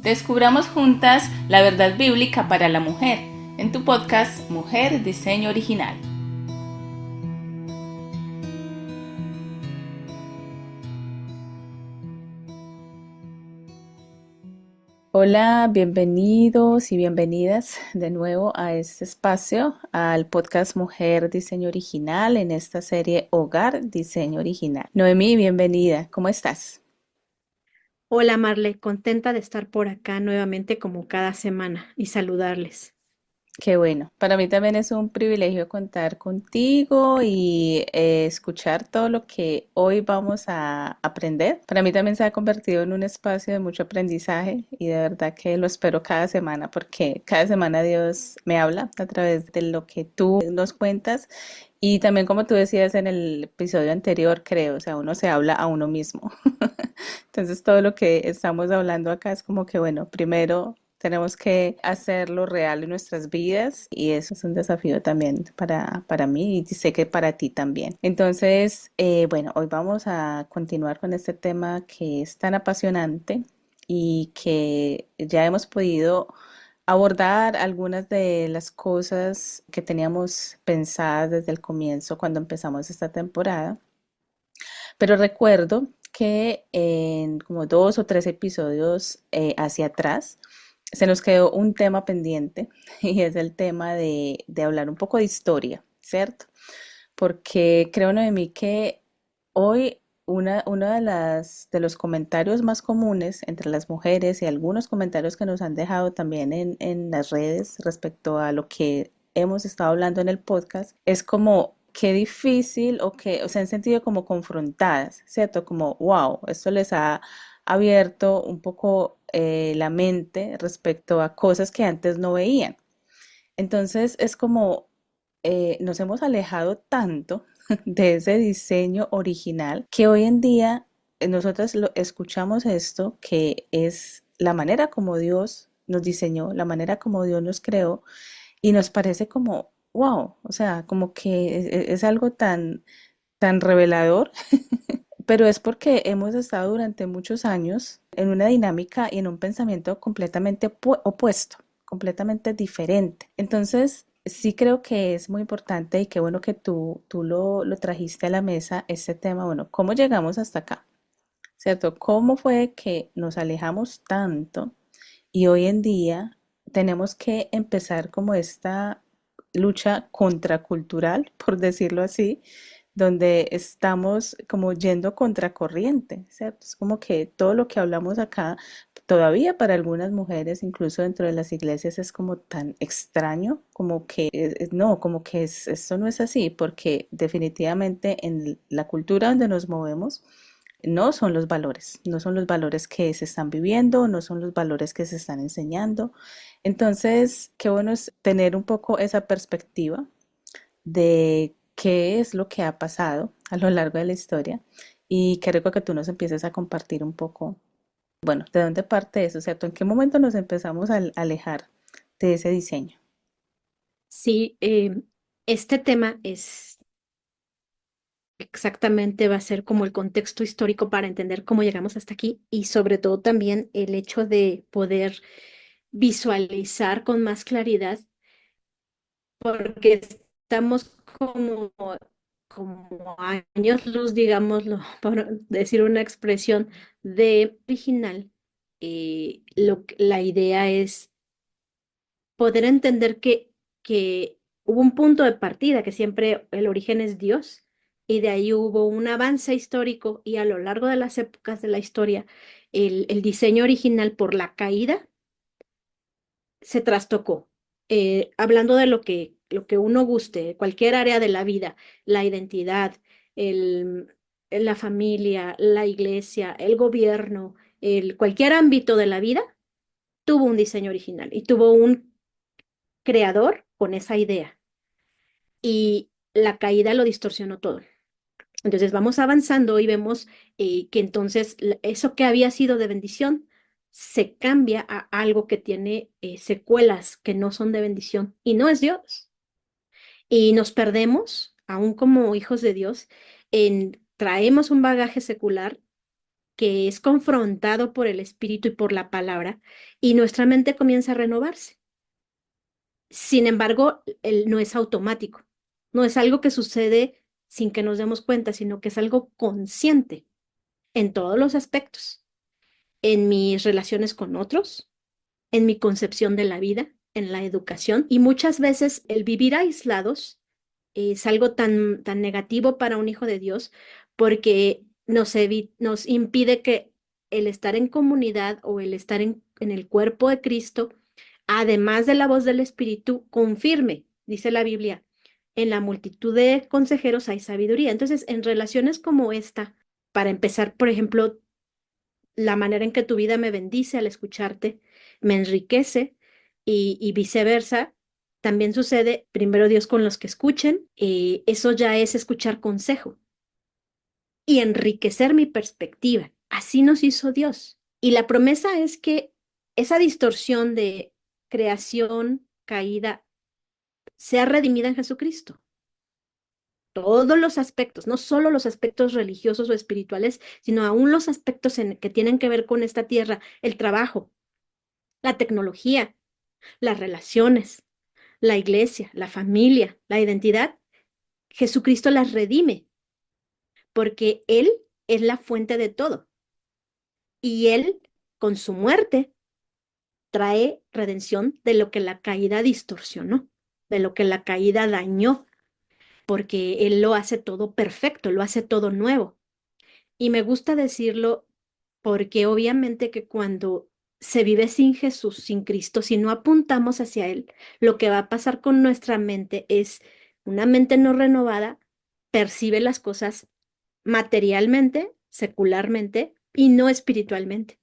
Descubramos juntas la verdad bíblica para la mujer en tu podcast Mujer Diseño Original. Hola, bienvenidos y bienvenidas de nuevo a este espacio, al podcast Mujer Diseño Original en esta serie Hogar Diseño Original. Noemí, bienvenida, ¿cómo estás? Hola Marle, contenta de estar por acá nuevamente como cada semana y saludarles. Qué bueno. Para mí también es un privilegio contar contigo y escuchar todo lo que hoy vamos a aprender. Para mí también se ha convertido en un espacio de mucho aprendizaje y de verdad que lo espero cada semana porque cada semana Dios me habla a través de lo que tú nos cuentas y también como tú decías en el episodio anterior, creo, o sea, uno se habla a uno mismo. Entonces todo lo que estamos hablando acá es como que, bueno, primero tenemos que hacerlo real en nuestras vidas y eso es un desafío también para mí y sé que para ti también. Entonces, bueno, hoy vamos a continuar con este tema que es tan apasionante y que ya hemos podido abordar algunas de las cosas que teníamos pensadas desde el comienzo cuando empezamos esta temporada. Pero recuerdo que en como 2 o 3 episodios hacia atrás se nos quedó un tema pendiente y es el tema de hablar un poco de historia, ¿cierto? Porque creo, Noemí, que hoy uno de los comentarios más comunes entre las mujeres y algunos comentarios que nos han dejado también en las redes respecto a lo que hemos estado hablando en el podcast es como qué difícil o se han sentido como confrontadas, ¿cierto? Como, wow, esto les ha abierto un poco la mente respecto a cosas que antes no veían. Entonces es como nos hemos alejado tanto de ese diseño original que hoy en día nosotros escuchamos esto, que es la manera como Dios nos diseñó, la manera como Dios nos creó, y nos parece como, wow, o sea, como que es algo tan revelador, pero es porque hemos estado durante muchos años en una dinámica y en un pensamiento completamente opuesto, completamente diferente. Entonces, sí creo que es muy importante y qué bueno que tú lo trajiste a la mesa, este tema, bueno, ¿cómo llegamos hasta acá? ¿Cierto? ¿Cómo fue que nos alejamos tanto y hoy en día tenemos que empezar como esta lucha contracultural, por decirlo así, donde estamos como yendo contracorriente, ¿cierto? Es como que todo lo que hablamos acá, todavía para algunas mujeres, incluso dentro de las iglesias, es como tan extraño, como que no, como que esto no es así, porque definitivamente en la cultura donde nos movemos, no son los valores que se están viviendo, no son los valores que se están enseñando. Entonces, qué bueno es tener un poco esa perspectiva de qué es lo que ha pasado a lo largo de la historia y qué rico que tú nos empieces a compartir un poco, bueno, de dónde parte eso, ¿cierto? ¿En qué momento nos empezamos a alejar de ese diseño? Sí, este tema es exactamente, va a ser como el contexto histórico para entender cómo llegamos hasta aquí y sobre todo también el hecho de poder visualizar con más claridad porque estamos como años luz, digámoslo, por decir una expresión de original. La idea es poder entender que hubo un punto de partida, que siempre el origen es Dios, y de ahí hubo un avance histórico y a lo largo de las épocas de la historia, el diseño original por la caída se trastocó. Hablando de lo que uno guste, cualquier área de la vida, la identidad, el, la familia, la iglesia, el gobierno, cualquier ámbito de la vida, tuvo un diseño original y tuvo un creador con esa idea. Y la caída lo distorsionó todo. Entonces vamos avanzando y vemos que entonces eso que había sido de bendición se cambia a algo que tiene secuelas que no son de bendición y no es Dios. Y nos perdemos, aún como hijos de Dios, traemos un bagaje secular que es confrontado por el Espíritu y por la palabra, y nuestra mente comienza a renovarse. Sin embargo, no es automático, no es algo que sucede sin que nos demos cuenta, sino que es algo consciente en todos los aspectos, en mis relaciones con otros, en mi concepción de la vida, en la educación, y muchas veces el vivir aislados es algo tan negativo para un hijo de Dios porque nos impide que el estar en comunidad o el estar en el cuerpo de Cristo, además de la voz del Espíritu, confirme, dice la Biblia, en la multitud de consejeros hay sabiduría. Entonces, en relaciones como esta, para empezar, por ejemplo, la manera en que tu vida me bendice al escucharte, me enriquece y viceversa. También sucede, primero Dios con los que escuchen, eso ya es escuchar consejo y enriquecer mi perspectiva. Así nos hizo Dios. Y la promesa es que esa distorsión de creación caída sea redimida en Jesucristo. Todos los aspectos, no solo los aspectos religiosos o espirituales, sino aún los aspectos que tienen que ver con esta tierra, el trabajo, la tecnología, las relaciones, la iglesia, la familia, la identidad. Jesucristo las redime porque Él es la fuente de todo y Él, con su muerte, trae redención de lo que la caída distorsionó, de lo que la caída dañó, porque Él lo hace todo perfecto, lo hace todo nuevo. Y me gusta decirlo porque obviamente que cuando se vive sin Jesús, sin Cristo, si no apuntamos hacia Él, lo que va a pasar con nuestra mente es una mente no renovada, percibe las cosas materialmente, secularmente y no espiritualmente.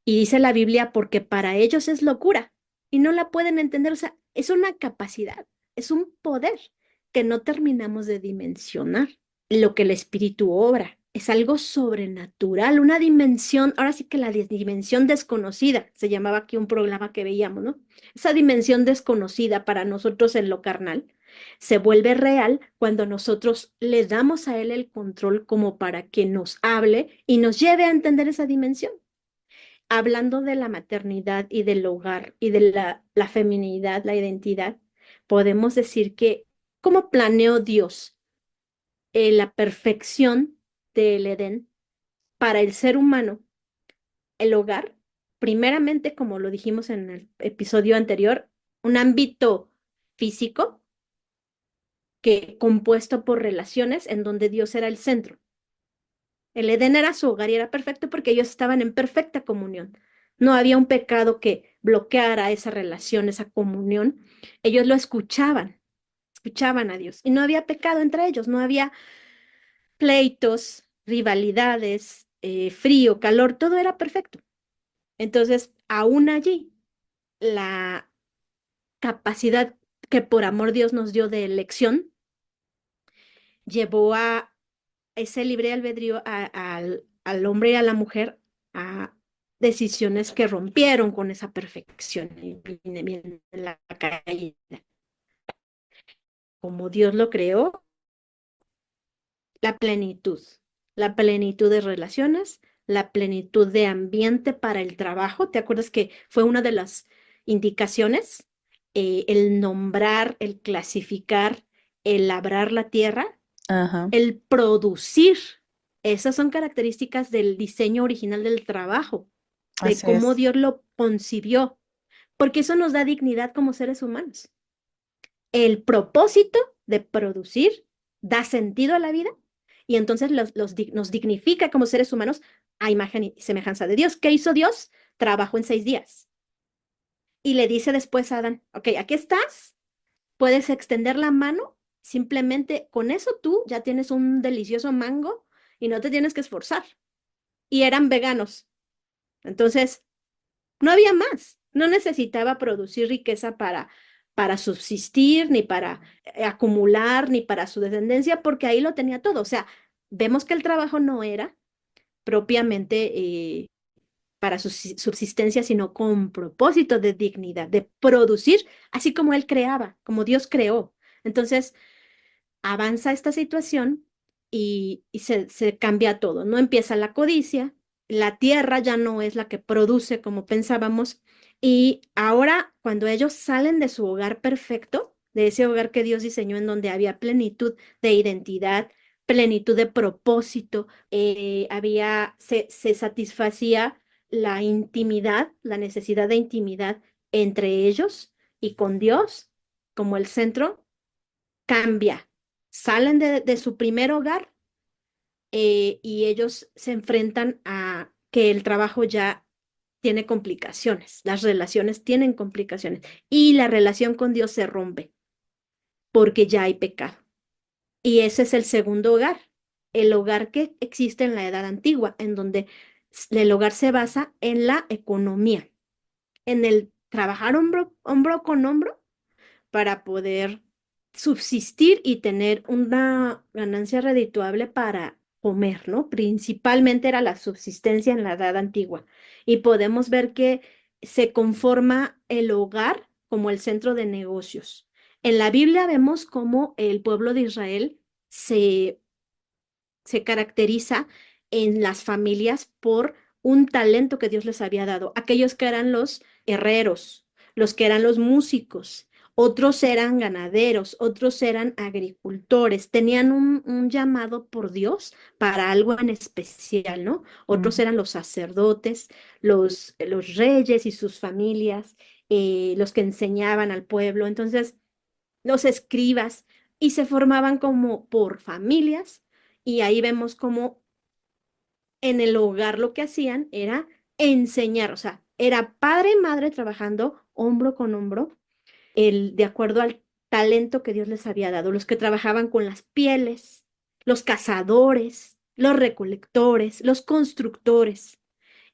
Y dice la Biblia, porque para ellos es locura y no la pueden entender. O sea, es una capacidad, es un poder que no terminamos de dimensionar. Lo que el espíritu obra es algo sobrenatural, una dimensión, ahora sí que la dimensión desconocida, se llamaba aquí un programa que veíamos, ¿no? Esa dimensión desconocida para nosotros en lo carnal se vuelve real cuando nosotros le damos a él el control como para que nos hable y nos lleve a entender esa dimensión. Hablando de la maternidad y del hogar y de la feminidad, la identidad, podemos decir que ¿cómo planeó Dios la perfección del Edén para el ser humano, el hogar? Primeramente, como lo dijimos en el episodio anterior, un ámbito físico que compuesto por relaciones en donde Dios era el centro. El Edén era su hogar y era perfecto porque ellos estaban en perfecta comunión. No había un pecado que bloqueara esa relación, esa comunión. Ellos lo escuchaban a Dios. Y no había pecado entre ellos, no había pleitos, rivalidades, frío, calor, todo era perfecto. Entonces, aún allí, la capacidad que por amor Dios nos dio de elección llevó a ese libre albedrío al hombre y a la mujer a decisiones que rompieron con esa perfección y viene la caída. Como Dios lo creó, la la plenitud de relaciones, la plenitud de ambiente para el trabajo. ¿Te acuerdas que fue una de las indicaciones? El nombrar, el clasificar, el labrar la tierra, Ajá, el producir. Esas son características del diseño original del trabajo, de así cómo es. Dios lo concibió, porque eso nos da dignidad como seres humanos. El propósito de producir da sentido a la vida y entonces nos dignifica como seres humanos a imagen y semejanza de Dios. ¿Qué hizo Dios? Trabajó en 6 días. Y le dice después a Adán, ok, aquí estás, puedes extender la mano, simplemente con eso tú ya tienes un delicioso mango y no te tienes que esforzar. Y eran veganos. Entonces, no había más. No necesitaba producir riqueza para subsistir, ni para acumular, ni para su descendencia, porque ahí lo tenía todo. O sea, vemos que el trabajo no era propiamente para su subsistencia, sino con propósito de dignidad, de producir, así como él creaba, como Dios creó. Entonces, avanza esta situación y se cambia todo. No empieza la codicia, la tierra ya no es la que produce como pensábamos. Y ahora, cuando ellos salen de su hogar perfecto, de ese hogar que Dios diseñó en donde había plenitud de identidad, plenitud de propósito, se satisfacía la intimidad, la necesidad de intimidad entre ellos y con Dios como el centro, cambia. Salen de su primer hogar, y ellos se enfrentan a que el trabajo ya tiene complicaciones, las relaciones tienen complicaciones y la relación con Dios se rompe porque ya hay pecado. Y ese es el segundo hogar, el hogar que existe en la edad antigua, en donde el hogar se basa en la economía, en el trabajar hombro con hombro para poder subsistir y tener una ganancia redituable para comer, ¿no? Principalmente era la subsistencia en la edad antigua. Y podemos ver que se conforma el hogar como el centro de negocios. En la Biblia vemos cómo el pueblo de Israel se se caracteriza en las familias por un talento que Dios les había dado. Aquellos que eran los herreros, los que eran los músicos, otros eran ganaderos, otros eran agricultores, tenían un llamado por Dios para algo en especial, ¿no? Otros Ujú. eran los sacerdotes, los reyes y sus familias, los que enseñaban al pueblo. Entonces, los escribas, y se formaban como por familias, y ahí vemos como en el hogar lo que hacían era enseñar, o sea, era padre y madre trabajando hombro con hombro, de acuerdo al talento que Dios les había dado, los que trabajaban con las pieles, los cazadores, los recolectores, los constructores,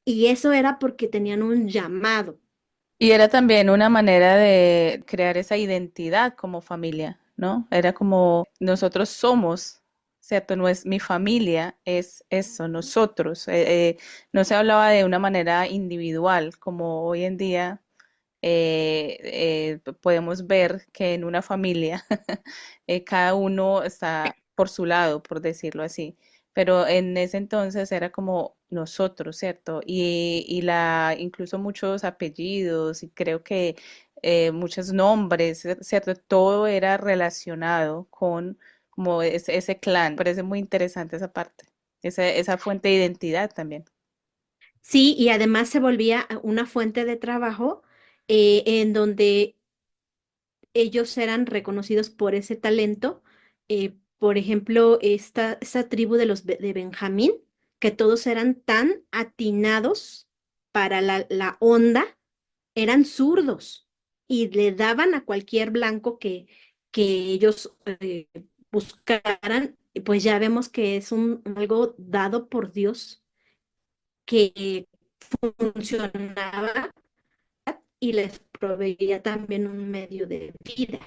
y eso era porque tenían un llamado. Y era también una manera de crear esa identidad como familia, ¿no? Era como nosotros somos, ¿cierto? No es mi familia, es eso, nosotros. No se hablaba de una manera individual, como hoy en día podemos ver que en una familia cada uno está por su lado, por decirlo así. Pero en ese entonces era como nosotros, ¿cierto? Incluso muchos apellidos y creo que muchos nombres, ¿cierto? Todo era relacionado con como ese clan. Me parece muy interesante esa parte, esa fuente de identidad también. Sí, y además se volvía una fuente de trabajo, en donde ellos eran reconocidos por ese talento. Por ejemplo, esta tribu de Benjamín, que todos eran tan atinados para la onda, eran zurdos y le daban a cualquier blanco que ellos buscaran. Y pues ya vemos que es algo dado por Dios que funcionaba y les proveía también un medio de vida.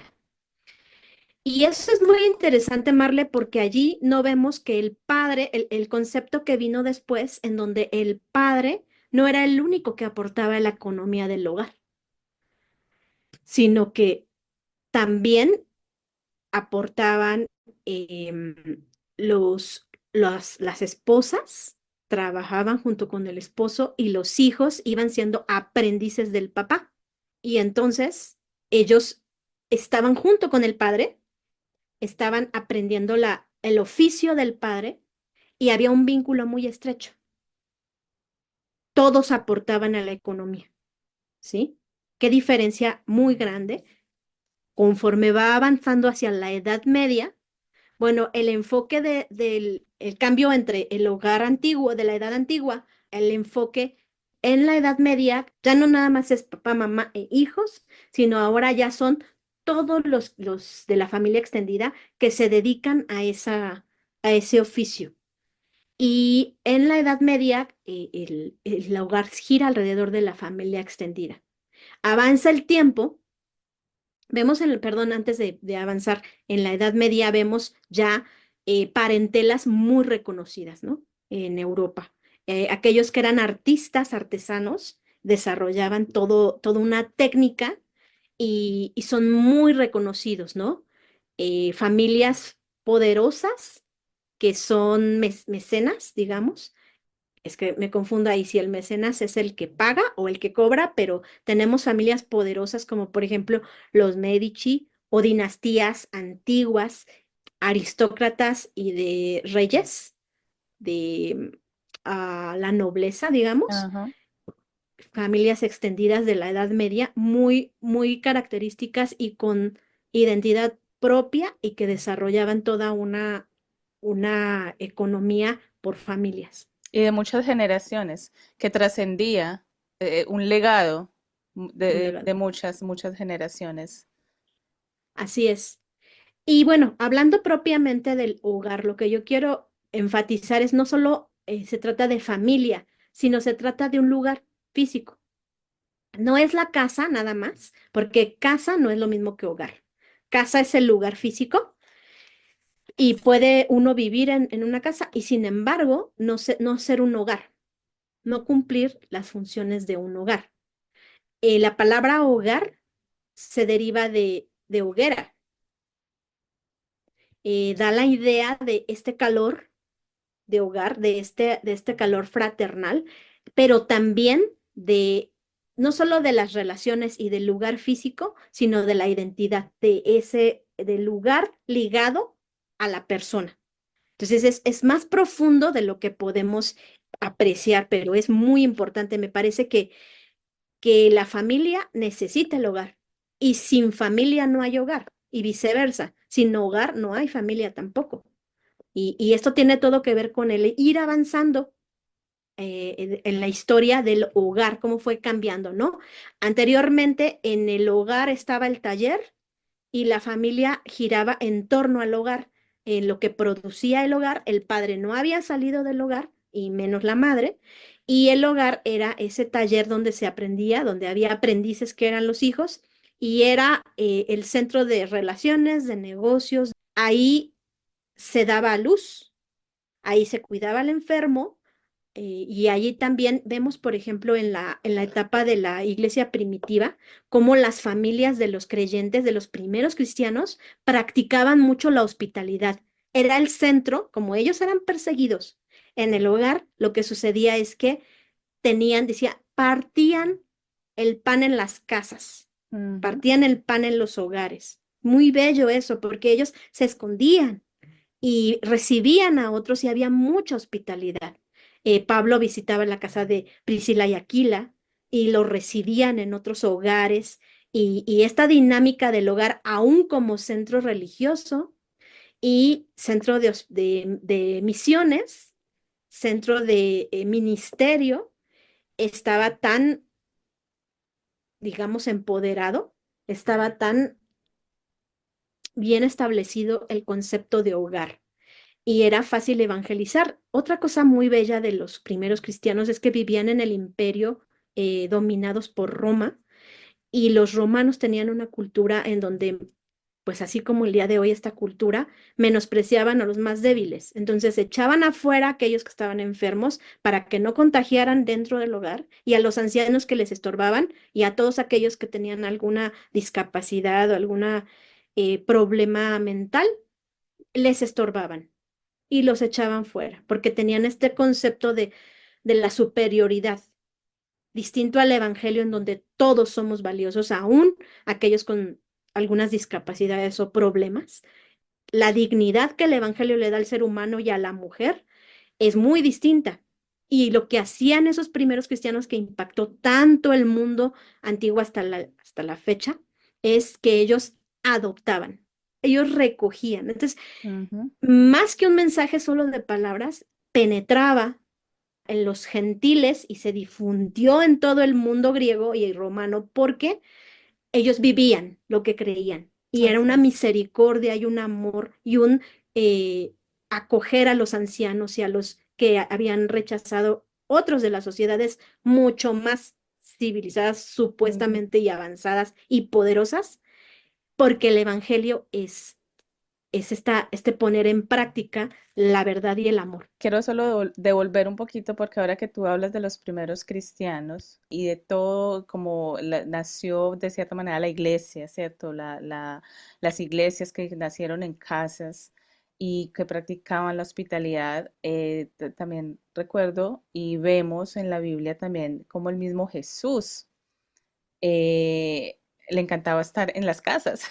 Y eso es muy interesante, Marle, porque allí no vemos que el padre, el concepto que vino después, en donde el padre no era el único que aportaba a la economía del hogar, sino que también aportaban em, las esposas, trabajaban junto con el esposo y los hijos iban siendo aprendices del papá. Y entonces ellos estaban junto con el padre, estaban aprendiendo el oficio del padre y había un vínculo muy estrecho. Todos aportaban a la economía, ¿sí? Qué diferencia muy grande. Conforme va avanzando hacia la Edad Media, bueno, el enfoque del el cambio entre el hogar antiguo, de la edad antigua, el enfoque en la Edad Media, ya no nada más es papá, mamá e hijos, sino ahora ya son todos los de la familia extendida que se dedican a ese oficio. Y en la Edad Media, el hogar gira alrededor de la familia extendida. Avanza el tiempo. Vemos perdón, antes de avanzar, en la Edad Media vemos ya parentelas muy reconocidas, ¿no? En Europa. Aquellos que eran artistas, artesanos, desarrollaban toda una técnica y son muy reconocidos, ¿no? Familias poderosas que son mecenas, digamos, es que me confundo ahí si el mecenas es el que paga o el que cobra, pero tenemos familias poderosas como por ejemplo los Medici o dinastías antiguas, aristócratas y de reyes, de la nobleza, digamos, Ajá. familias extendidas de la Edad Media, muy, muy características y con identidad propia y que desarrollaban toda una economía por familias. Y de muchas generaciones, que trascendía un legado Un de legado. muchas, muchas generaciones. Así es. Y bueno, hablando propiamente del hogar, lo que yo quiero enfatizar es no solo se trata de familia, sino se trata de un lugar físico. No es la casa nada más, porque casa no es lo mismo que hogar. Casa es el lugar físico y puede uno vivir en una casa y sin embargo no ser un hogar, no cumplir las funciones de un hogar. La palabra hogar se deriva de hoguera. Da la idea de este calor de hogar, de este calor fraternal, pero también de no solo de las relaciones y del lugar físico, sino de la identidad del lugar ligado a la persona. Entonces es más profundo de lo que podemos apreciar, pero es muy importante. Me parece que la familia necesita el hogar y sin familia no hay hogar y viceversa. Sin hogar no hay familia tampoco. Y esto tiene todo que ver con el ir avanzando en la historia del hogar, cómo fue cambiando, ¿no? Anteriormente en el hogar estaba el taller y la familia giraba en torno al hogar, en lo que producía el hogar. El padre no había salido del hogar y menos la madre. Y el hogar era ese taller donde se aprendía, donde había aprendices que eran los hijos y era el centro de relaciones, de negocios. Ahí se daba a luz, ahí se cuidaba al enfermo y allí también vemos, por ejemplo, en la etapa de la iglesia primitiva, cómo las familias de los creyentes, de los primeros cristianos, practicaban mucho la hospitalidad. Era el centro, como ellos eran perseguidos en el hogar, lo que sucedía es que decía, partían el pan en las casas, Ujú. partían el pan en los hogares. Muy bello eso, porque ellos se escondían y recibían a otros y había mucha hospitalidad. Pablo visitaba la casa de Priscila y Aquila y los recibían en otros hogares y esta dinámica del hogar, aún como centro religioso y centro de misiones, centro de ministerio, estaba tan, digamos, empoderado, estaba tan bien establecido el concepto de hogar y era fácil evangelizar. Otra cosa muy bella de los primeros cristianos es que vivían en el imperio dominados por Roma y los romanos tenían una cultura en donde, pues así como el día de hoy esta cultura, menospreciaban a los más débiles. Entonces echaban afuera a aquellos que estaban enfermos para que no contagiaran dentro del hogar y a los ancianos que les estorbaban y a todos aquellos que tenían alguna discapacidad o alguna problema mental, les estorbaban y los echaban fuera, porque tenían este concepto de la superioridad, distinto al evangelio en donde todos somos valiosos, aún aquellos con algunas discapacidades o problemas. La dignidad que el evangelio le da al ser humano y a la mujer es muy distinta. Y lo que hacían esos primeros cristianos que impactó tanto el mundo antiguo hasta la fecha es que ellos adoptaban, ellos recogían. Entonces, Ujú. más que un mensaje solo de palabras, penetraba en los gentiles y se difundió en todo el mundo griego y romano porque ellos vivían lo que creían y era Así una es. misericordia y un amor y un eh, acoger a los ancianos y a los que habían rechazado otros de las sociedades mucho más civilizadas Ujú. supuestamente y avanzadas y poderosas, porque el evangelio es este poner en práctica la verdad y el amor. Quiero solo devolver un poquito porque ahora que tú hablas de los primeros cristianos y de todo como nació de cierta manera la iglesia, ¿cierto? Las iglesias que nacieron en casas. y que practicaban la hospitalidad. También recuerdo y vemos en la Biblia también como el mismo Jesús eh, le encantaba estar en las casas.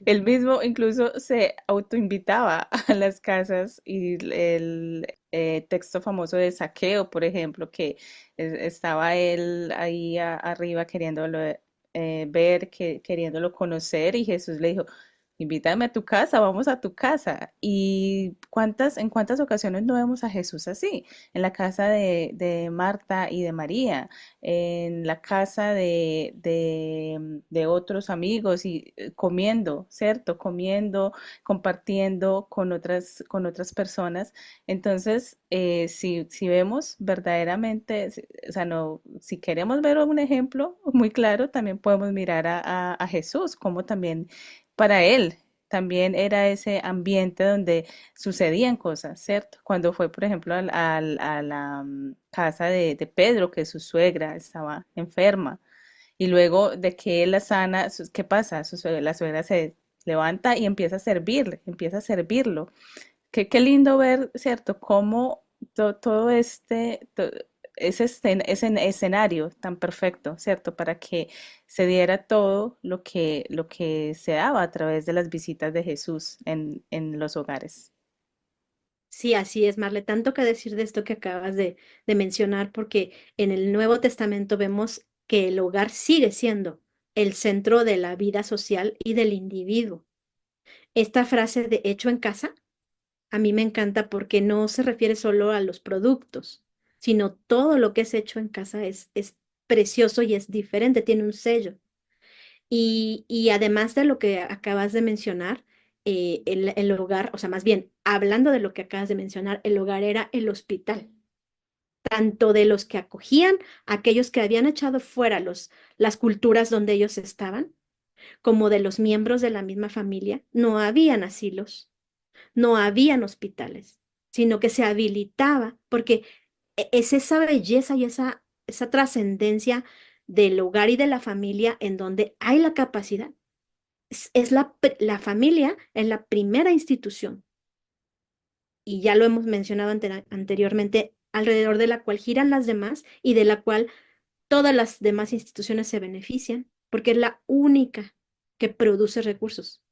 Él mismo incluso se autoinvitaba a las casas y el texto famoso de Saqueo, por ejemplo, que estaba él ahí arriba queriéndolo ver, queriéndolo conocer y Jesús le dijo, invítame a tu casa, vamos a tu casa. ¿Y en cuántas ocasiones no vemos a Jesús así? En la casa de Marta y de María, en la casa de otros amigos y comiendo, ¿cierto? Comiendo, compartiendo con otras personas. Entonces, si vemos verdaderamente, o sea, no, si queremos ver un ejemplo muy claro, también podemos mirar a Jesús, como también para él también era ese ambiente donde sucedían cosas, ¿cierto? Cuando fue, por ejemplo, a la casa de Pedro, que su suegra estaba enferma, y luego de que él la sana, ¿qué pasa? La suegra se levanta y empieza a servirle, empieza a servirlo. Qué lindo ver, ¿cierto? Cómo todo ese escenario tan perfecto, ¿cierto? Para que se diera todo lo que se daba a través de las visitas de Jesús en los hogares. Sí, así es, Marle. Tanto que decir de esto que acabas de mencionar, porque en el Nuevo Testamento vemos que el hogar sigue siendo el centro de la vida social y del individuo. Esta frase de hecho en casa, a mí me encanta porque no se refiere solo a los productos, sino todo lo que es hecho en casa es precioso y es diferente, tiene un sello. Y además de lo que acabas de mencionar, el hogar, o sea, más bien, hablando de lo que acabas de mencionar, el hogar era el hospital, tanto de los que acogían, aquellos que habían echado fuera las culturas donde ellos estaban, como de los miembros de la misma familia. No habían asilos, no habían hospitales, sino que se habilitaba, porque es esa belleza y esa trascendencia del hogar y de la familia en donde hay la capacidad. Es la familia es la primera institución, y ya lo hemos mencionado anteriormente, alrededor de la cual giran las demás y de la cual todas las demás instituciones se benefician, porque es la única que produce recursos.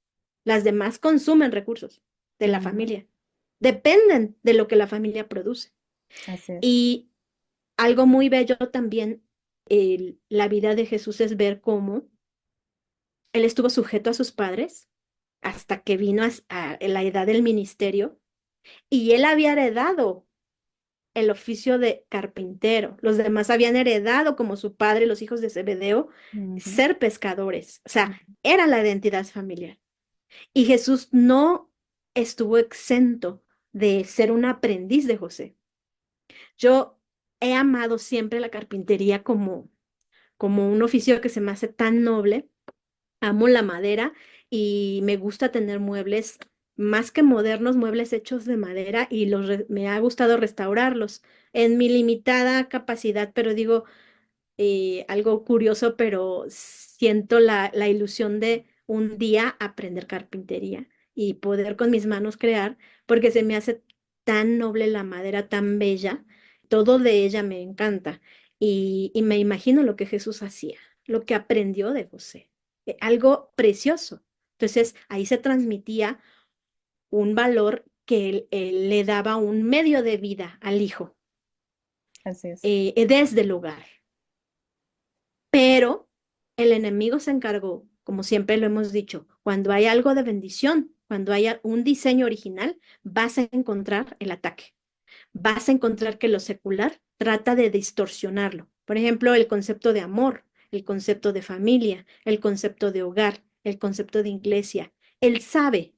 Las demás consumen recursos de la Ujú, familia, dependen de lo que la familia produce. así es. Y algo muy bello también, la vida de Jesús es ver cómo él estuvo sujeto a sus padres hasta que vino a la edad del ministerio, y él había heredado el oficio de carpintero. Los demás habían heredado, como su padre, los hijos de Zebedeo, Ujú, ser pescadores. O sea, era la identidad familiar. Y Jesús no estuvo exento de ser un aprendiz de José. Yo he amado siempre la carpintería como un oficio que se me hace tan noble. Amo la madera y me gusta tener muebles más que modernos, muebles hechos de madera, y me ha gustado restaurarlos en mi limitada capacidad, pero digo, algo curioso, pero siento la ilusión de un día aprender carpintería y poder con mis manos crear, porque se me hace tan noble la madera, tan bella, todo de ella me encanta. Y me imagino lo que Jesús hacía, lo que aprendió de José, algo precioso. Entonces ahí se transmitía un valor que él le daba un medio de vida al hijo, así es. desde el hogar. Pero el enemigo se encargó, como siempre lo hemos dicho, cuando hay algo de bendición, cuando haya un diseño original, vas a encontrar el ataque. Vas a encontrar que lo secular trata de distorsionarlo. Por ejemplo, el concepto de amor, el concepto de familia, el concepto de hogar, el concepto de iglesia. Él sabe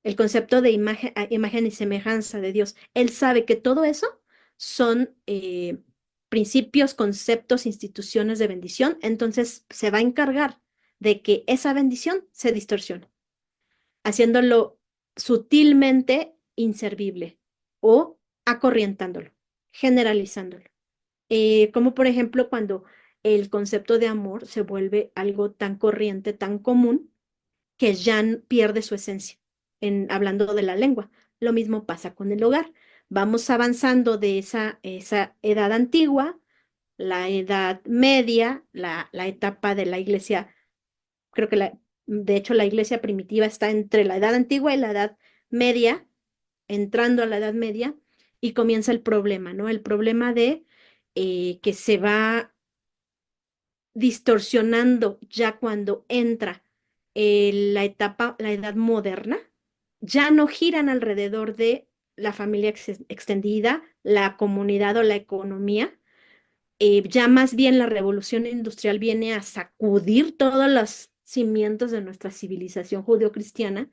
el concepto de imagen, imagen y semejanza de Dios. Él sabe que todo eso son principios, conceptos, instituciones de bendición. Entonces se va a encargar de que esa bendición se distorsione, haciéndolo sutilmente inservible o acorrientándolo, generalizándolo. Como por ejemplo cuando el concepto de amor se vuelve algo tan corriente, tan común, que ya pierde su esencia. hablando de la lengua. Lo mismo pasa con el hogar. Vamos avanzando de esa edad antigua, la edad media, la etapa de la iglesia. Creo que de hecho la iglesia primitiva está entre la edad antigua y la edad media, entrando a la edad media, y comienza el problema, ¿no? El problema de que se va distorsionando ya cuando entra la etapa, la edad moderna, ya no giran alrededor de la familia extendida, la comunidad o la economía. Ya más bien la revolución industrial viene a sacudir todos los cimientos de nuestra civilización judeocristiana,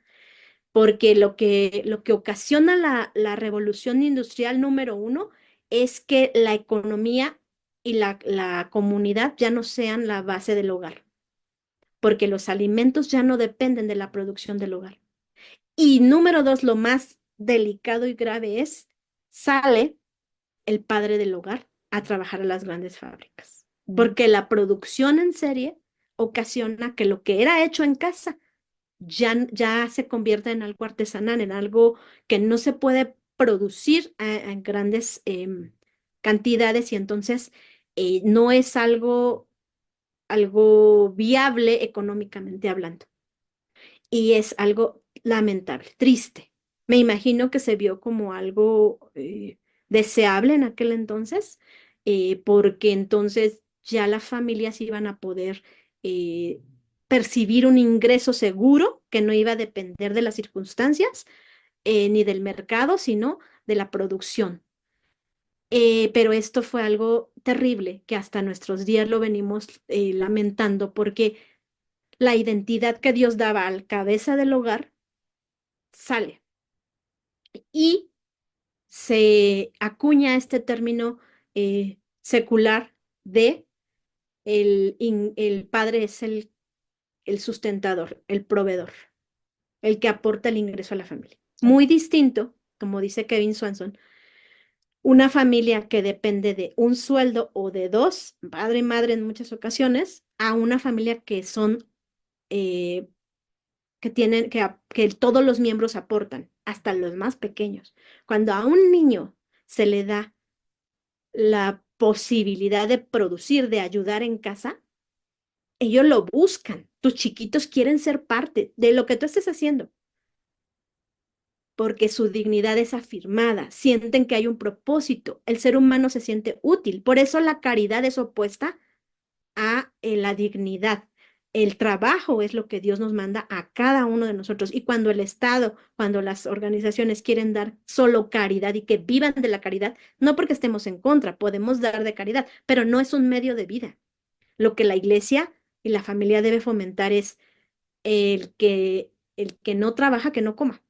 porque lo que ocasiona la revolución industrial número uno es que la economía y la comunidad ya no sean la base del hogar, porque los alimentos ya no dependen de la producción del hogar. Y número dos, lo más delicado y grave es, sale el padre del hogar a trabajar a las grandes fábricas, Mm. porque la producción en serie ocasiona que lo que era hecho en casa ya se convierta en algo artesanal, en algo que no se puede producir en grandes cantidades, y entonces no es algo viable económicamente hablando. Y es algo lamentable, triste. Me imagino que se vio como algo deseable en aquel entonces, porque entonces ya las familias iban a poder eh, percibir un ingreso seguro que no iba a depender de las circunstancias ni del mercado, sino de la producción. Pero esto fue algo terrible que hasta nuestros días lo venimos lamentando, porque la identidad que Dios daba al cabeza del hogar sale, y se acuña este término secular de el padre es el sustentador, el proveedor, el que aporta el ingreso a la familia. Muy distinto, como dice Kevin Swanson, una familia que depende de un sueldo o de dos, padre y madre en muchas ocasiones, a una familia que son eh, que tienen, que todos los miembros aportan, hasta los más pequeños. Cuando a un niño se le da la posibilidad de producir, de ayudar en casa, ellos lo buscan. Tus chiquitos quieren ser parte de lo que tú estés haciendo, porque su dignidad es afirmada, sienten que hay un propósito, el ser humano se siente útil. Por eso la caridad es opuesta a la dignidad. El trabajo es lo que Dios nos manda a cada uno de nosotros. Y cuando el Estado, cuando las organizaciones quieren dar solo caridad y que vivan de la caridad, no porque estemos en contra, podemos dar de caridad, pero no es un medio de vida. Lo que la iglesia y la familia debe fomentar es el que no trabaja, que no coma,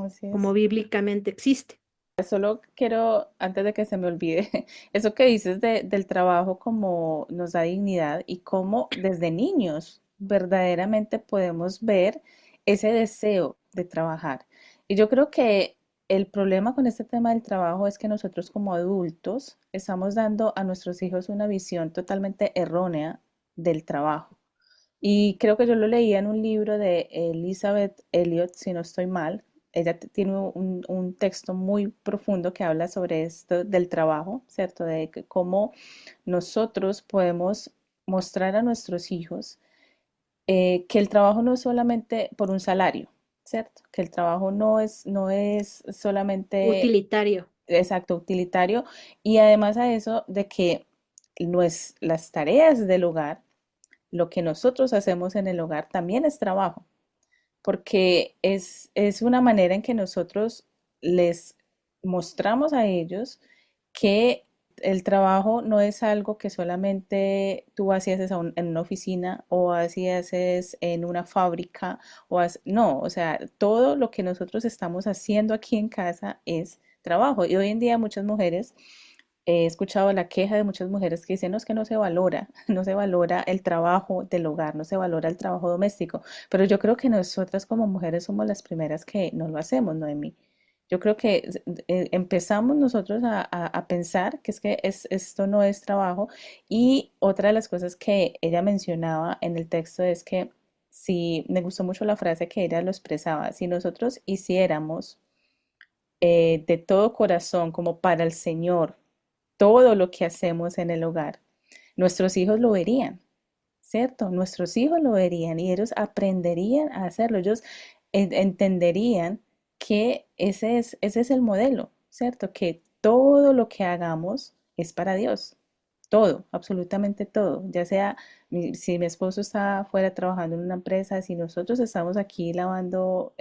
Así como es. bíblicamente existe. Solo quiero, antes de que se me olvide, eso que dices del trabajo como nos da dignidad y cómo desde niños verdaderamente podemos ver ese deseo de trabajar. Y yo creo que el problema con este tema del trabajo es que nosotros como adultos estamos dando a nuestros hijos una visión totalmente errónea del trabajo. Y creo que yo lo leía en un libro de Elizabeth Elliot, si no estoy mal. Ella tiene un texto muy profundo que habla sobre esto del trabajo, ¿cierto? De cómo nosotros podemos mostrar a nuestros hijos que el trabajo no es solamente por un salario, ¿cierto? Que el trabajo no es solamente, Utilitario. exacto, utilitario. Y además a eso de que no es las tareas del hogar, lo que nosotros hacemos en el hogar también es trabajo, porque es una manera en que nosotros les mostramos a ellos que el trabajo no es algo que solamente tú así haces en una oficina o así haces en una fábrica no, o sea, todo lo que nosotros estamos haciendo aquí en casa es trabajo. Y hoy en día muchas mujeres he escuchado la queja de muchas mujeres que dicen, no, es que no se valora, no se valora el trabajo del hogar, no se valora el trabajo doméstico, pero yo creo que nosotras como mujeres somos las primeras que no lo hacemos, Noemí. Yo creo que empezamos nosotros a pensar que es que esto no es trabajo, y otra de las cosas que ella mencionaba en el texto es que si me gustó mucho la frase que ella lo expresaba, si nosotros hiciéramos de todo corazón, como para el Señor, todo lo que hacemos en el hogar, nuestros hijos lo verían, ¿cierto? Nuestros hijos lo verían y ellos aprenderían a hacerlo, ellos entenderían que ese es el modelo, ¿cierto? Que todo lo que hagamos es para Dios, todo, absolutamente todo, ya sea si mi esposo está afuera trabajando en una empresa, si nosotros estamos aquí lavando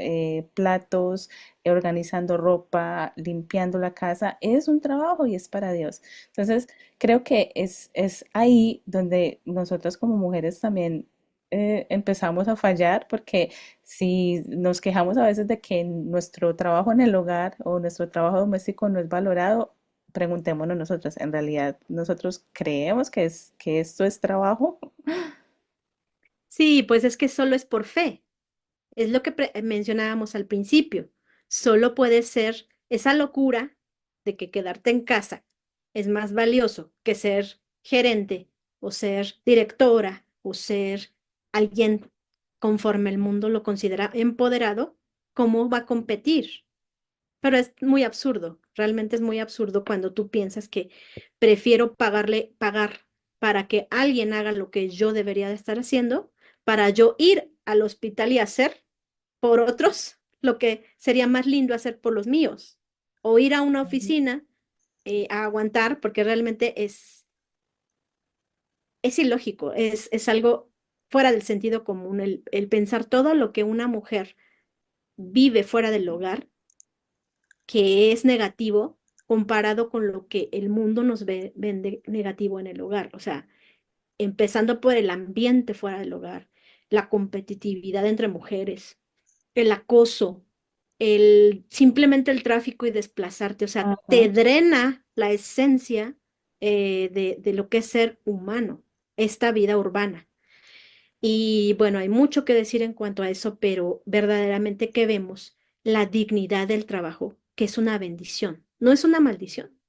platos, organizando ropa, limpiando la casa, es un trabajo y es para Dios. Entonces, creo que es ahí donde nosotras como mujeres también empezamos a fallar, porque si nos quejamos a veces de que nuestro trabajo en el hogar o nuestro trabajo doméstico no es valorado, preguntémonos nosotros, ¿en realidad nosotros creemos que esto es trabajo? Sí, pues es que solo es por fe. Es lo que mencionábamos al principio. Solo puede ser esa locura de que quedarte en casa es más valioso que ser gerente o ser directora o ser alguien conforme el mundo lo considera empoderado. ¿Cómo va a competir? Pero es muy absurdo, realmente es muy absurdo cuando tú piensas que prefiero pagar para que alguien haga lo que yo debería de estar haciendo, para yo ir al hospital y hacer por otros lo que sería más lindo hacer por los míos, o ir a una oficina a aguantar, porque realmente es ilógico, es algo fuera del sentido común el pensar todo lo que una mujer vive fuera del hogar que es negativo comparado con lo que el mundo nos vende negativo en el hogar. O sea, empezando por el ambiente fuera del hogar, la competitividad entre mujeres, el acoso, simplemente el tráfico y desplazarte. O sea, te Ujú. drena la esencia de lo que es ser humano, esta vida urbana. Y bueno, hay mucho que decir en cuanto a eso, pero verdaderamente que vemos la dignidad del trabajo, que es una bendición, no es una maldición.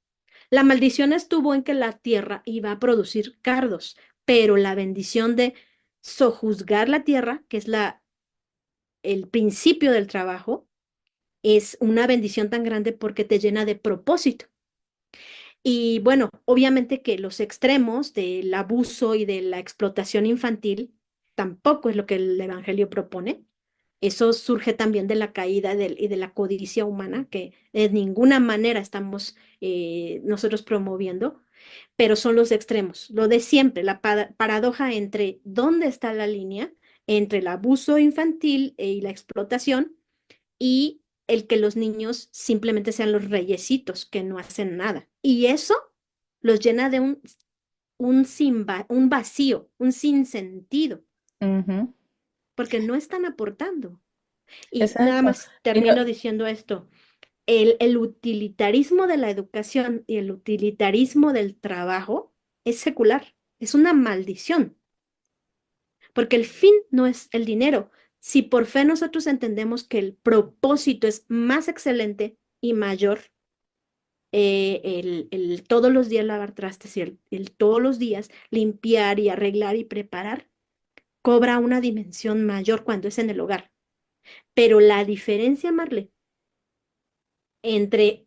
La maldición estuvo en que la tierra iba a producir cardos, pero la bendición de sojuzgar la tierra, que es el principio del trabajo, es una bendición tan grande porque te llena de propósito. Y bueno, obviamente que los extremos del abuso y de la explotación infantil tampoco es lo que el Evangelio propone. Eso surge también de la caída y de la codicia humana, que de ninguna manera estamos nosotros promoviendo, pero son los extremos, lo de siempre, la paradoja entre dónde está la línea entre el abuso infantil y la explotación y el que los niños simplemente sean los reyesitos que no hacen nada. Y eso los llena de un vacío, un sinsentido, Ujú. porque no están aportando. Y nada Exacto. más Y no, termino diciendo esto. El utilitarismo de la educación y el utilitarismo del trabajo es secular, es una maldición, porque el fin no es el dinero. Si por fe nosotros entendemos que el propósito es más excelente y mayor, el todos los días lavar trastes y el todos los días limpiar y arreglar y preparar, cobra una dimensión mayor cuando es en el hogar. Pero la diferencia, Marle, entre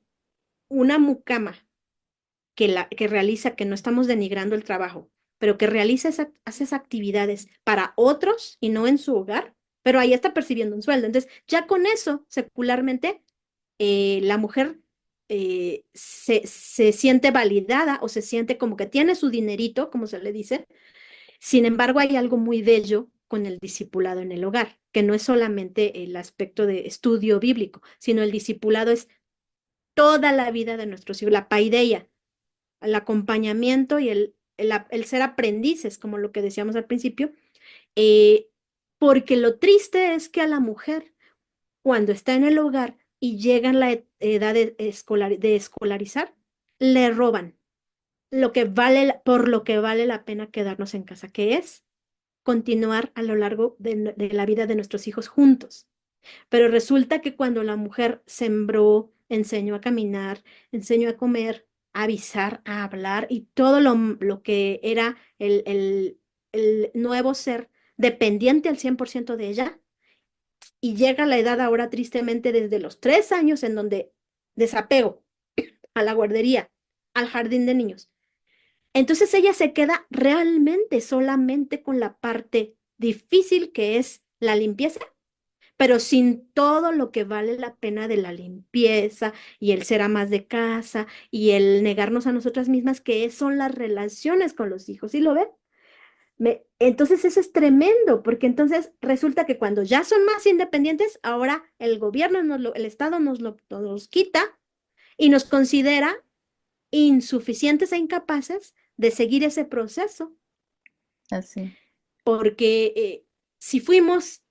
una mucama que realiza, que no estamos denigrando el trabajo, pero que realiza hace esas actividades para otros y no en su hogar, pero ahí está percibiendo un sueldo. Entonces, ya con eso, secularmente, la mujer se siente validada o se siente como que tiene su dinerito, como se le dice. Sin embargo, hay algo muy bello con el discipulado en el hogar, que no es solamente el aspecto de estudio bíblico, sino el discipulado es toda la vida de nuestros hijos, la paideia, el acompañamiento y el ser aprendices, como lo que decíamos al principio, eh, porque lo triste es que a la mujer, cuando está en el hogar y llega en la edad de escolarizar, le roban por lo que vale la pena quedarnos en casa, que es continuar a lo largo de la vida de nuestros hijos juntos. Pero resulta que cuando la mujer sembró, enseñó a caminar, enseñó a comer, a avisar, a hablar y todo lo que era el nuevo ser dependiente al 100% de ella, y llega la edad ahora tristemente desde los 3 años en donde desapego a la guardería, al jardín de niños. Entonces ella se queda realmente solamente con la parte difícil que es la limpieza, pero sin todo lo que vale la pena de la limpieza y el ser amas de casa y el negarnos a nosotras mismas, que son las relaciones con los hijos. ¿Sí lo ven? Entonces eso es tremendo, porque entonces resulta que cuando ya son más independientes, ahora el gobierno, el Estado nos los quita y nos considera insuficientes e incapaces de seguir ese proceso, Así. porque si fuimos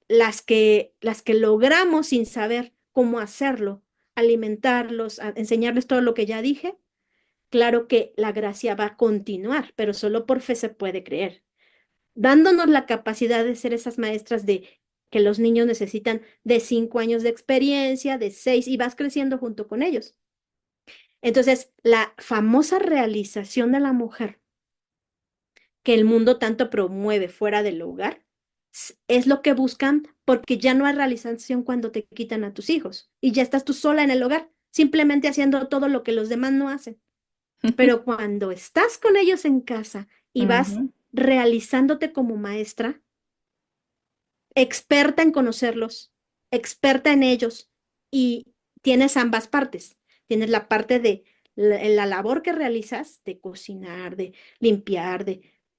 las que logramos sin saber cómo hacerlo, alimentarlos, enseñarles todo lo que ya dije, claro que la gracia va a continuar, pero solo por fe se puede creer, dándonos la capacidad de ser esas maestras de que los niños necesitan de 5 años de experiencia, de 6, y vas creciendo junto con ellos. Entonces, la famosa realización de la mujer que el mundo tanto promueve fuera del hogar es lo que buscan, porque ya no hay realización cuando te quitan a tus hijos y ya estás tú sola en el hogar, simplemente haciendo todo lo que los demás no hacen. Pero cuando estás con ellos en casa y vas Ujú. realizándote como maestra, experta en conocerlos, experta en ellos, y tienes ambas partes. Tienes la parte de la labor que realizas de cocinar, de limpiar,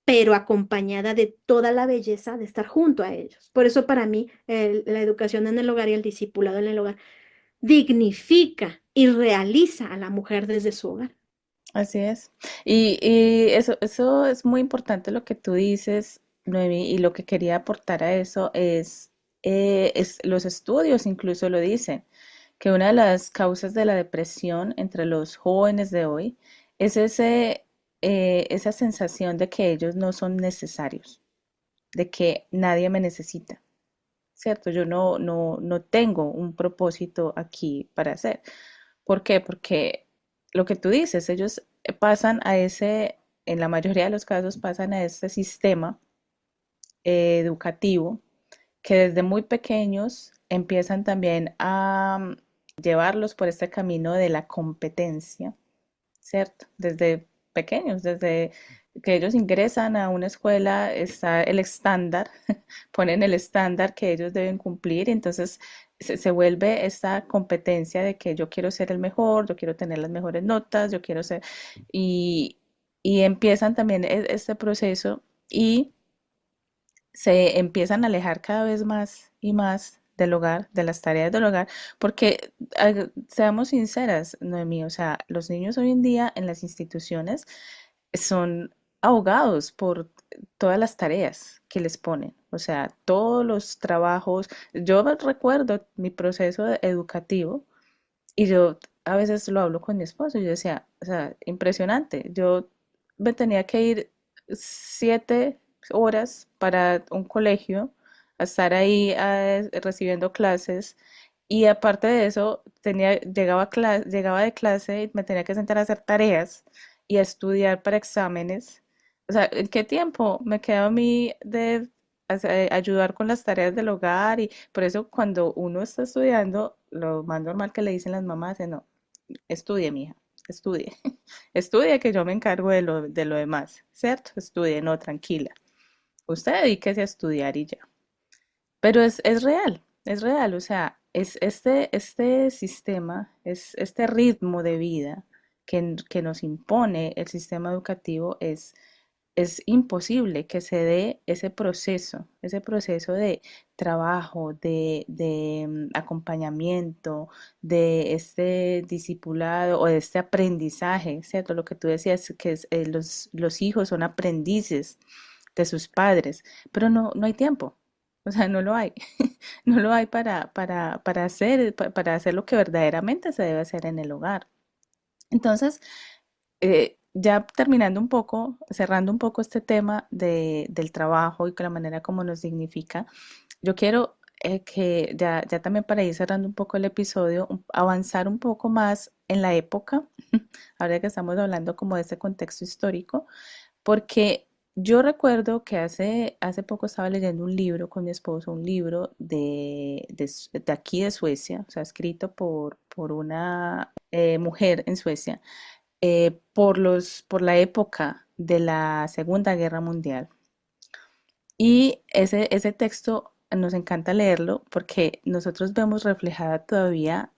pero acompañada de toda la belleza de estar junto a ellos. Por eso para mí la educación en el hogar y el discipulado en el hogar dignifica y realiza a la mujer desde su hogar. Así es. Y eso es muy importante lo que tú dices, Noemi, y lo que quería aportar a eso es los estudios incluso lo dicen, que una de las causas de la depresión entre los jóvenes de hoy es esa sensación de que ellos no son necesarios, de que nadie me necesita, ¿cierto? Yo no tengo un propósito aquí para hacer. ¿Por qué? Porque lo que tú dices, ellos pasan a en la mayoría de los casos pasan a ese sistema educativo que desde muy pequeños empiezan también a llevarlos por este camino de la competencia, ¿cierto? Desde pequeños, desde que ellos ingresan a una escuela, está el estándar, ponen el estándar que ellos deben cumplir, entonces se vuelve esta competencia de que yo quiero ser el mejor, yo quiero tener las mejores notas, yo quiero ser, y, y empiezan también este proceso y se empiezan a alejar cada vez más y más del hogar, de las tareas del hogar, porque seamos sinceras, Noemí, o sea, los niños hoy en día en las instituciones son ahogados por todas las tareas que les ponen, o sea, todos los trabajos. Yo recuerdo mi proceso educativo y yo a veces lo hablo con mi esposo y yo decía, o sea, impresionante, yo me tenía que ir 7 horas para un colegio, a estar ahí recibiendo clases y aparte de eso llegaba de clase y me tenía que sentar a hacer tareas y a estudiar para exámenes. O sea, ¿en qué tiempo me quedaba a mí de ayudar con las tareas del hogar? Y por eso cuando uno está estudiando, lo más normal que le dicen las mamás es no, estudie, mija, estudie, estudie que yo me encargo de lo demás, ¿cierto? Estudie, no, tranquila. Usted dedíquese a estudiar y ya. Pero es real, o sea, es este sistema, es este ritmo de vida que nos impone el sistema educativo, es imposible que se dé ese proceso de trabajo, de acompañamiento, de este discipulado o de este aprendizaje, ¿cierto? Lo que tú decías, que los hijos son aprendices de sus padres, pero no hay tiempo. O sea, no lo hay. No lo hay para hacer lo que verdaderamente se debe hacer en el hogar. Entonces, ya terminando un poco, cerrando un poco este tema del trabajo y con la manera como nos dignifica, yo quiero que ya también para ir cerrando un poco el episodio, avanzar un poco más en la época, ahora que estamos hablando como de ese contexto histórico, porque Yo recuerdo que hace poco estaba leyendo un libro con mi esposo, un libro de aquí de Suecia, o sea, escrito por una mujer en Suecia, por la época de la Segunda Guerra Mundial. Y ese texto nos encanta leerlo porque nosotros vemos reflejada todavía,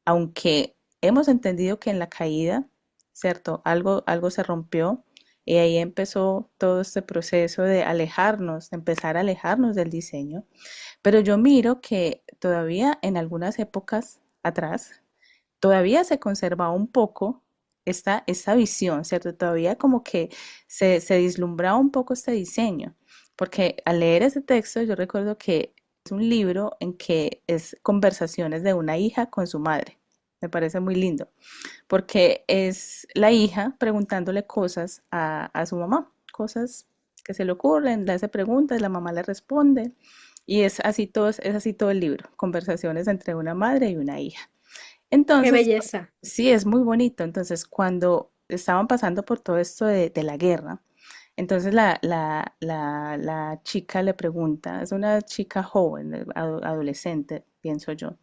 aunque hemos entendido que en la caída, ¿cierto? Algo se rompió y ahí empezó todo este proceso de alejarnos, de empezar a alejarnos del diseño. Pero yo miro que todavía en algunas épocas atrás, todavía se conservaba un poco esta visión, ¿cierto? Todavía como que se vislumbraba un poco este diseño, porque al leer ese texto yo recuerdo que es un libro en que es conversaciones de una hija con su madre. Me parece muy lindo, porque es la hija preguntándole cosas a su mamá, cosas que se le ocurren, le hace preguntas, la mamá le responde, y es así todo el libro, conversaciones entre una madre y una hija. Qué Entonces, belleza. sí, es muy bonito. Entonces, cuando estaban pasando por todo esto de la guerra, entonces la chica le pregunta, es una chica joven, adolescente, pienso yo,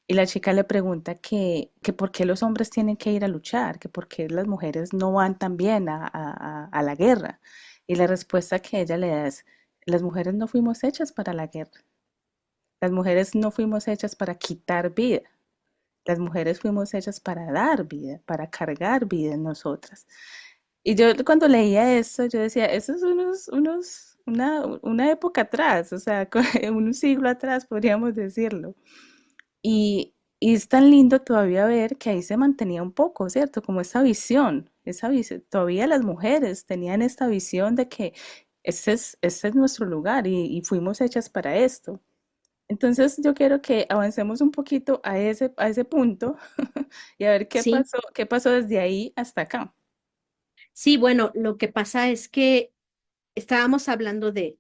y la chica le pregunta que por qué los hombres tienen que ir a luchar, que por qué las mujeres no van también a la guerra. Y la respuesta que ella le da es, las mujeres no fuimos hechas para la guerra, las mujeres no fuimos hechas para quitar vida. Las mujeres fuimos hechas para dar vida, para cargar vida en nosotras. Y yo cuando leía eso, yo decía, eso es una época atrás, o sea, un siglo atrás podríamos decirlo. Y es tan lindo todavía ver que ahí se mantenía un poco, ¿cierto? Como esa visión, todavía las mujeres tenían esta visión de que este es nuestro lugar y fuimos hechas para esto. Entonces yo quiero que avancemos un poquito a ese punto y a ver Sí, qué pasó desde ahí hasta acá. sí, bueno, lo que pasa es que estábamos hablando de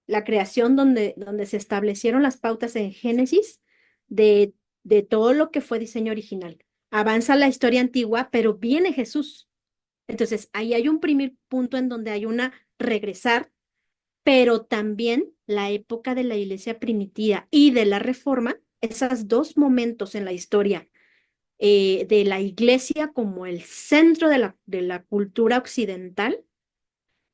la creación donde se establecieron las pautas en Génesis de, de todo lo que fue diseño original. Avanza la historia antigua, pero viene Jesús. Entonces, ahí hay un primer punto en donde hay una regresar, pero también la época de la iglesia primitiva y de la reforma, esos dos momentos en la historia de la iglesia como el centro de la cultura occidental,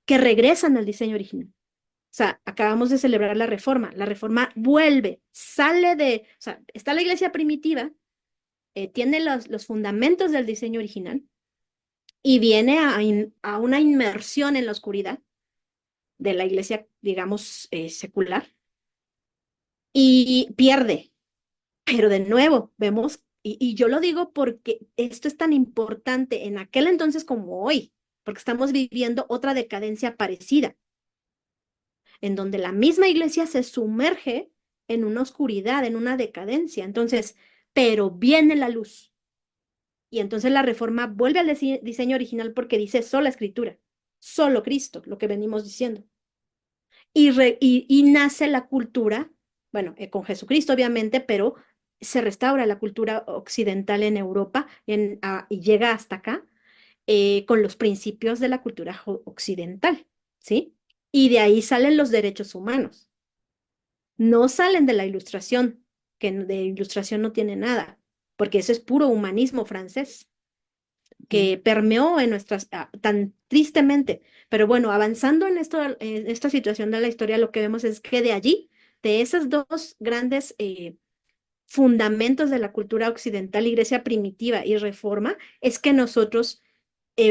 que regresan al diseño original. O sea, acabamos de celebrar la reforma vuelve, sale de, o sea, está la iglesia primitiva, tiene los fundamentos del diseño original y viene a una inmersión en la oscuridad de la iglesia, digamos, secular y pierde. Pero de nuevo, vemos, y yo lo digo porque esto es tan importante en aquel entonces como hoy, porque estamos viviendo otra decadencia parecida, en donde la misma iglesia se sumerge en una oscuridad, en una decadencia. Entonces, pero viene la luz. Y entonces la reforma vuelve al diseño original porque dice sola escritura, solo Cristo, lo que venimos diciendo. Y nace la cultura, bueno, con Jesucristo obviamente, pero se restaura la cultura occidental en Europa y llega hasta acá con los principios de la cultura occidental, ¿sí? Y de ahí salen los derechos humanos. No salen de la ilustración, que de ilustración no tiene nada, porque eso es puro humanismo francés Sí. que permeó en nuestras, tan tristemente. Pero bueno, avanzando en esto, en esta situación de la historia, lo que vemos es que de allí, de esos dos grandes fundamentos de la cultura occidental, Iglesia primitiva y reforma, es que nosotros,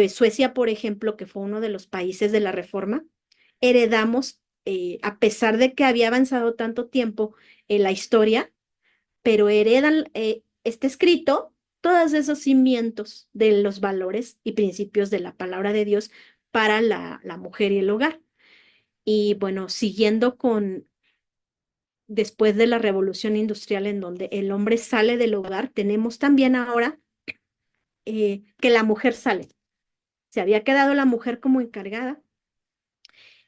Suecia, por ejemplo, que fue uno de los países de la reforma, heredamos, a pesar de que había avanzado tanto tiempo en la historia, pero heredan este escrito todos esos cimientos de los valores y principios de la palabra de Dios para la mujer y el hogar. Y bueno, siguiendo con después de la revolución industrial en donde el hombre sale del hogar, tenemos también ahora que la mujer sale. Se había quedado la mujer como encargada.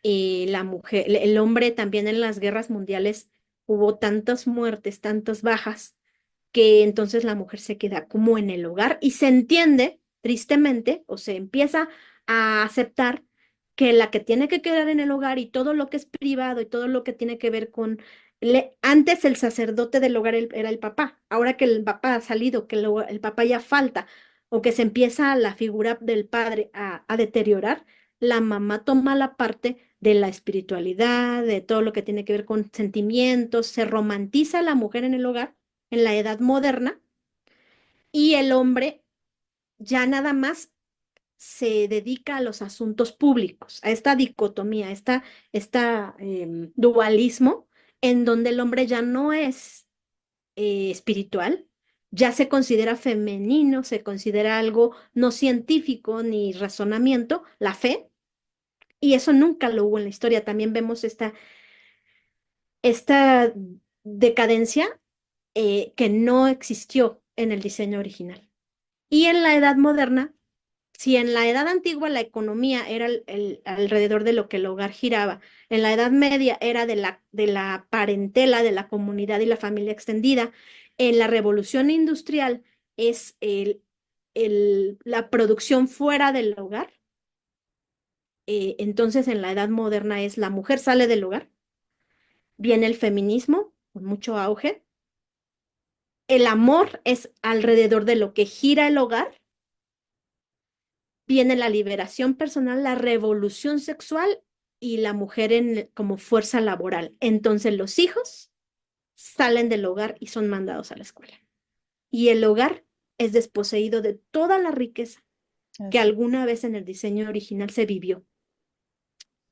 La mujer, el hombre también en las guerras mundiales hubo tantas muertes, tantas bajas, que entonces la mujer se queda como en el hogar y se entiende, tristemente, o se empieza a aceptar que la que tiene que quedar en el hogar y todo lo que es privado y todo lo que tiene que ver con... antes el sacerdote del hogar era el papá, ahora que el papá ha salido, que el papá ya falta o que se empieza la figura del padre a deteriorar, la mamá toma la parte de la espiritualidad, de todo lo que tiene que ver con sentimientos, se romantiza a la mujer en el hogar en la edad moderna y el hombre ya nada más se dedica a los asuntos públicos, a esta dicotomía, dualismo, en donde el hombre ya no es espiritual, ya se considera femenino, se considera algo no científico ni razonamiento, la fe, y eso nunca lo hubo en la historia. También vemos esta decadencia que no existió en el diseño original. Y en la edad moderna, si en la edad antigua la economía era alrededor de lo que el hogar giraba, en la edad media era de la parentela, de la comunidad y la familia extendida, en la revolución industrial es la producción fuera del hogar, entonces en la edad moderna es la mujer sale del hogar, viene el feminismo con mucho auge, el amor es alrededor de lo que gira el hogar, viene la liberación personal, la revolución sexual y la mujer como fuerza laboral. Entonces los hijos salen del hogar y son mandados a la escuela. Y el hogar es desposeído de toda la riqueza que Así. alguna vez en el diseño original se vivió.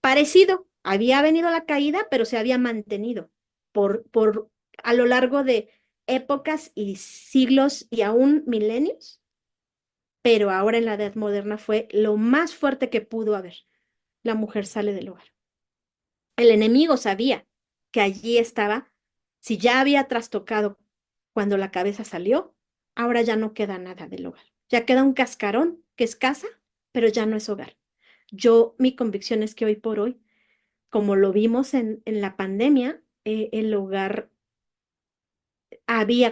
Parecido, había venido la caída, pero se había mantenido a lo largo de épocas y siglos y aún milenios, pero ahora en la edad moderna fue lo más fuerte que pudo haber. La mujer sale del hogar. El enemigo sabía que allí estaba, si ya había trastocado cuando la cabeza salió, ahora ya no queda nada del hogar. Ya queda un cascarón que es casa, pero ya no es hogar. Mi convicción es que hoy por hoy, como lo vimos en la pandemia, el hogar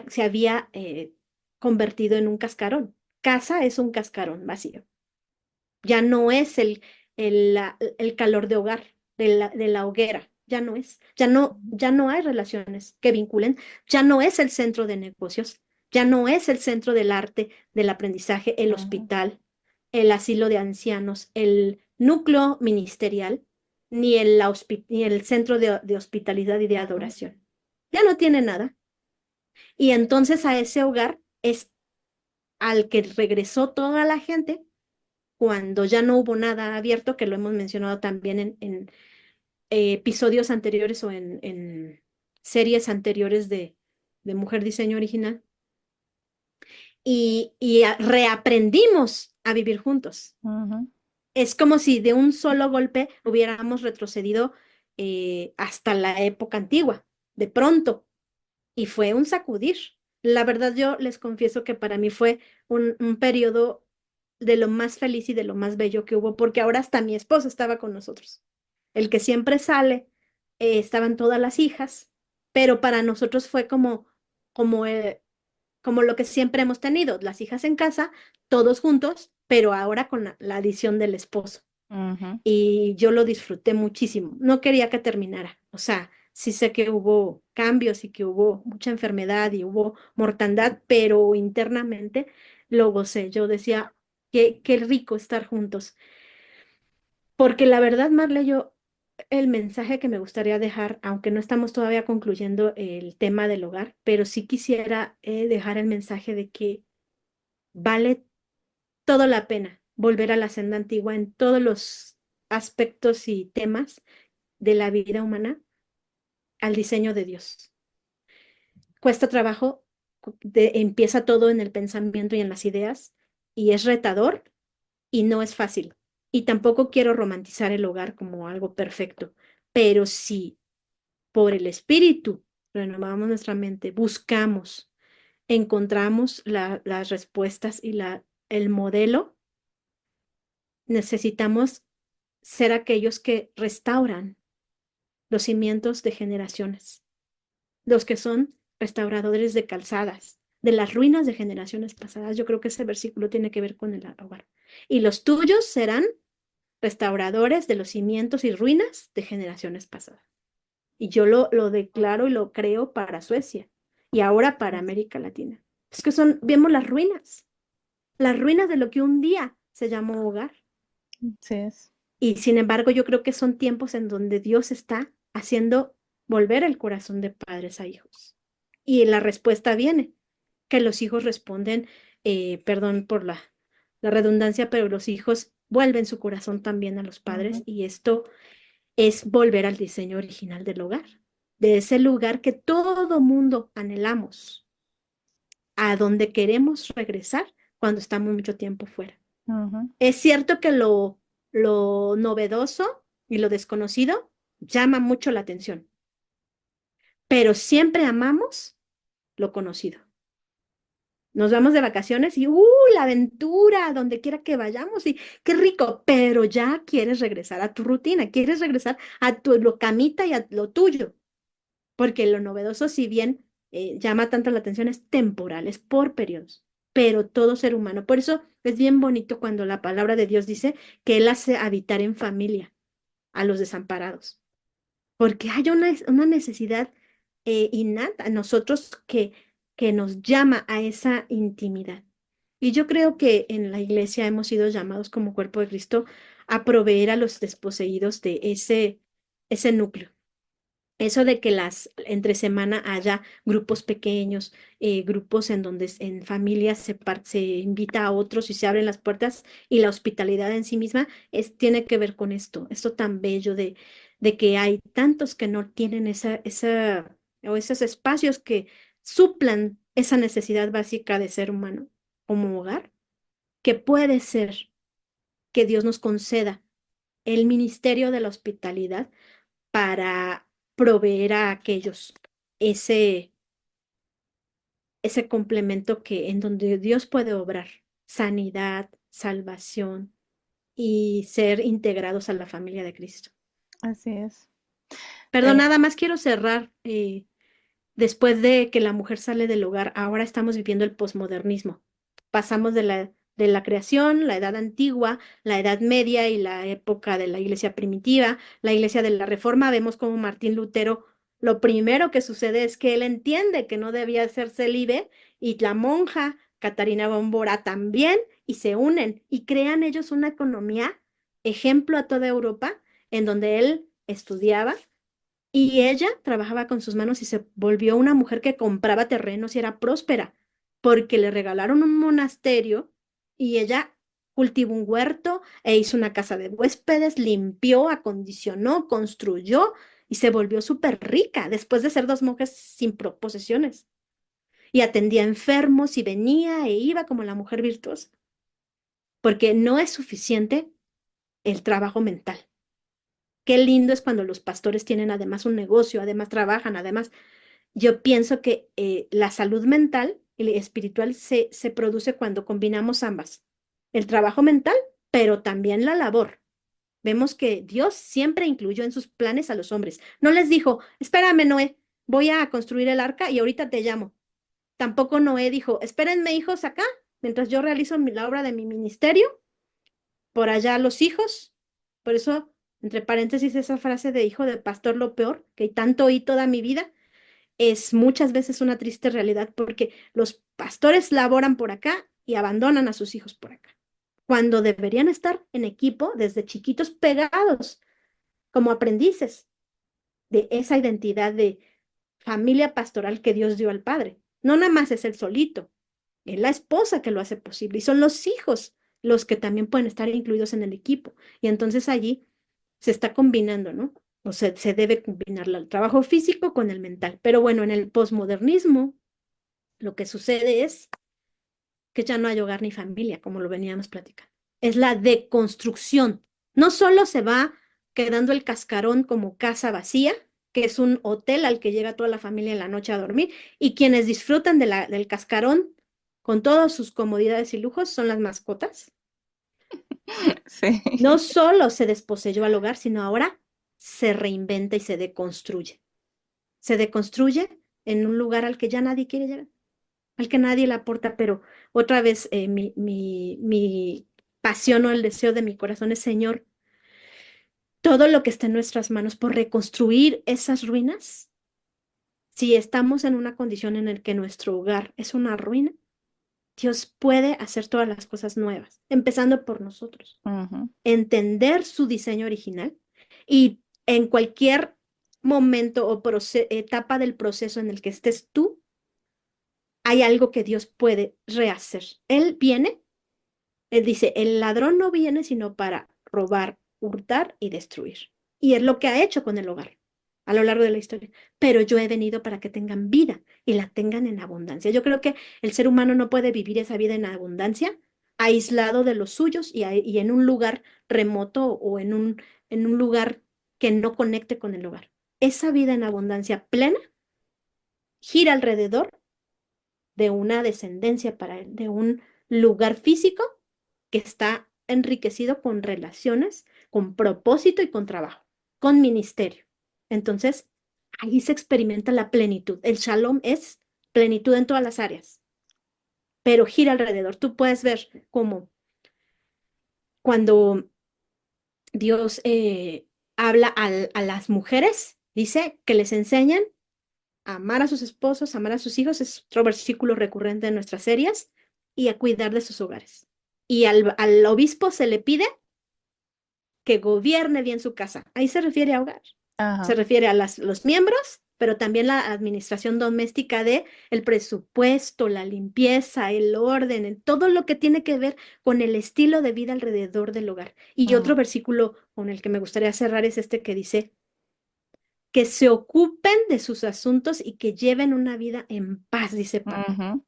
se había convertido en un cascarón. Casa es un cascarón vacío. Ya no es el calor de hogar, de la hoguera, ya no es, ya no hay relaciones que vinculen, ya no es el centro de negocios, ya no es el centro del arte, del aprendizaje, el Ujú, hospital, el asilo de ancianos, el núcleo ministerial, ni el centro de hospitalidad y de ujú. adoración. Ya no tiene nada. Y entonces a ese hogar es al que regresó toda la gente cuando ya no hubo nada abierto, que lo hemos mencionado también en episodios anteriores o en series anteriores de Mujer Diseño Original, y reaprendimos a vivir juntos. Ujú. Es como si de un solo golpe hubiéramos retrocedido hasta la época antigua, de pronto, y fue un sacudir. La verdad, yo les confieso que para mí fue un periodo de lo más feliz y de lo más bello que hubo, porque ahora hasta mi esposo estaba con nosotros. El que siempre sale, estaban todas las hijas, pero para nosotros fue como, eh, como lo que siempre hemos tenido, las hijas en casa, todos juntos, pero ahora con la adición del esposo. Ujú. Y yo lo disfruté muchísimo. No quería que terminara. O sea, sí sé que hubo cambios y que hubo mucha enfermedad y hubo mortandad, pero internamente lo gocé. Yo decía, qué rico estar juntos. Porque la verdad, Marle, el mensaje que me gustaría dejar, aunque no estamos todavía concluyendo el tema del hogar, pero sí quisiera dejar el mensaje de que vale todo la pena volver a la senda antigua en todos los aspectos y temas de la vida humana al diseño de Dios. Cuesta trabajo, empieza todo en el pensamiento y en las ideas, y es retador y no es fácil. Y tampoco quiero romantizar el hogar como algo perfecto, pero si por el espíritu renovamos nuestra mente, buscamos, encontramos las respuestas y el modelo, necesitamos ser aquellos que restauran los cimientos de generaciones, los que son restauradores de calzadas, de las ruinas de generaciones pasadas. Yo creo que ese versículo tiene que ver con el hogar. Y los tuyos serán restauradores de los cimientos y ruinas de generaciones pasadas. Y yo lo declaro y lo creo para Suecia y ahora para América Latina. Es que vemos las ruinas de lo que un día se llamó hogar. Sí es. Y sin embargo, yo creo que son tiempos en donde Dios está haciendo volver el corazón de padres a hijos. Y la respuesta viene, que los hijos responden, perdón por la redundancia, pero los hijos vuelven su corazón también a los padres Ujú, y esto es volver al diseño original del hogar, de ese lugar que todo mundo anhelamos, a donde queremos regresar cuando estamos mucho tiempo fuera. ujú. Es cierto que lo novedoso y lo desconocido llama mucho la atención, pero siempre amamos lo conocido. Nos vamos de vacaciones y la aventura, donde quiera que vayamos, y qué rico, pero ya quieres regresar a tu rutina, quieres regresar a tu lo camita y a lo tuyo, porque lo novedoso, si bien llama tanto la atención, es temporal, es por periodos, pero todo ser humano. Por eso es bien bonito cuando la palabra de Dios dice que Él hace habitar en familia a los desamparados, porque hay una necesidad innata en nosotros que nos llama a esa intimidad. Y yo creo que en la iglesia hemos sido llamados como cuerpo de Cristo a proveer a los desposeídos de ese núcleo. Eso de que entre semana haya grupos pequeños, grupos en donde en familias se invita a otros y se abren las puertas y la hospitalidad en sí misma tiene que ver con esto tan bello de que hay tantos que no tienen o esos espacios que suplan esa necesidad básica de ser humano como hogar, que puede ser que Dios nos conceda el ministerio de la hospitalidad para proveer a aquellos ese, ese complemento en donde Dios puede obrar sanidad, salvación y ser integrados a la familia de Cristo. Así es. Perdón, Eh, nada más quiero cerrar. Después de que la mujer sale del hogar, ahora estamos viviendo el posmodernismo. Pasamos de la creación, la edad antigua, la edad media y la época de la iglesia primitiva, la iglesia de la Reforma. Vemos como Martín Lutero, lo primero que sucede es que él entiende que no debía ser célibe y la monja Catarina Bombora también y se unen y crean ellos una economía, ejemplo a toda Europa, en donde él estudiaba y ella trabajaba con sus manos y se volvió una mujer que compraba terrenos y era próspera, porque le regalaron un monasterio y ella cultivó un huerto e hizo una casa de huéspedes, limpió, acondicionó, construyó y se volvió súper rica después de ser dos monjes sin posesiones. Y atendía enfermos y venía e iba como la mujer virtuosa, porque no es suficiente el trabajo mental. Qué lindo es cuando los pastores tienen además un negocio, además trabajan, además yo pienso que la salud mental y la espiritual se produce cuando combinamos ambas. El trabajo mental, pero también la labor. Vemos que Dios siempre incluyó en sus planes a los hombres. No les dijo, espérame, Noé, voy a construir el arca y ahorita te llamo. Tampoco Noé dijo, espérenme, hijos, acá, mientras yo realizo la obra de mi ministerio, por allá los hijos. Por eso, entre paréntesis, esa frase de hijo de pastor, lo peor, que tanto oí toda mi vida es muchas veces una triste realidad porque los pastores laboran por acá y abandonan a sus hijos por acá, cuando deberían estar en equipo desde chiquitos pegados como aprendices de esa identidad de familia pastoral que Dios dio al padre. No nada más es el solito, es la esposa que lo hace posible y son los hijos los que también pueden estar incluidos en el equipo. Y entonces allí se está combinando, ¿no? O sea, se debe combinar el trabajo físico con el mental. Pero bueno, en el posmodernismo, lo que sucede es que ya no hay hogar ni familia, como lo veníamos platicando. Es la deconstrucción. No solo se va quedando el cascarón como casa vacía, que es un hotel al que llega toda la familia en la noche a dormir, y quienes disfrutan del cascarón con todas sus comodidades y lujos son las mascotas. sí, No solo se desposeyó al hogar, sino ahora se reinventa y se deconstruye. Se deconstruye en un lugar al que ya nadie quiere llegar, al que nadie le aporta, pero otra vez mi pasión o el deseo de mi corazón es, Señor, todo lo que está en nuestras manos por reconstruir esas ruinas. Si estamos en una condición en la que nuestro hogar es una ruina, Dios puede hacer todas las cosas nuevas, empezando por nosotros. Ujú, Entender su diseño original y en cualquier momento o etapa del proceso en el que estés tú, hay algo que Dios puede rehacer. Él viene, él dice, el ladrón no viene sino para robar, hurtar y destruir. Y es lo que ha hecho con el hogar a lo largo de la historia. Pero yo he venido para que tengan vida y la tengan en abundancia. Yo creo que el ser humano no puede vivir esa vida en abundancia aislado de los suyos y en un lugar remoto o en un lugar que no conecte con el hogar. Esa vida en abundancia plena gira alrededor de una descendencia para él, de un lugar físico que está enriquecido con relaciones, con propósito y con trabajo, con ministerio. Entonces, ahí se experimenta la plenitud. El shalom es plenitud en todas las áreas, pero gira alrededor. Tú puedes ver cómo cuando Dios habla a las mujeres, dice que les enseñan a amar a sus esposos, a amar a sus hijos, es otro versículo recurrente en nuestras series, y a cuidar de sus hogares. Y al obispo se le pide que gobierne bien su casa. Ahí se refiere a hogar. Se ajá, refiere a los miembros, pero también la administración doméstica de el presupuesto, la limpieza, el orden, todo lo que tiene que ver con el estilo de vida alrededor del hogar. Y ujú, otro versículo con el que me gustaría cerrar es este que dice que se ocupen de sus asuntos y que lleven una vida en paz, dice Pablo. ujú.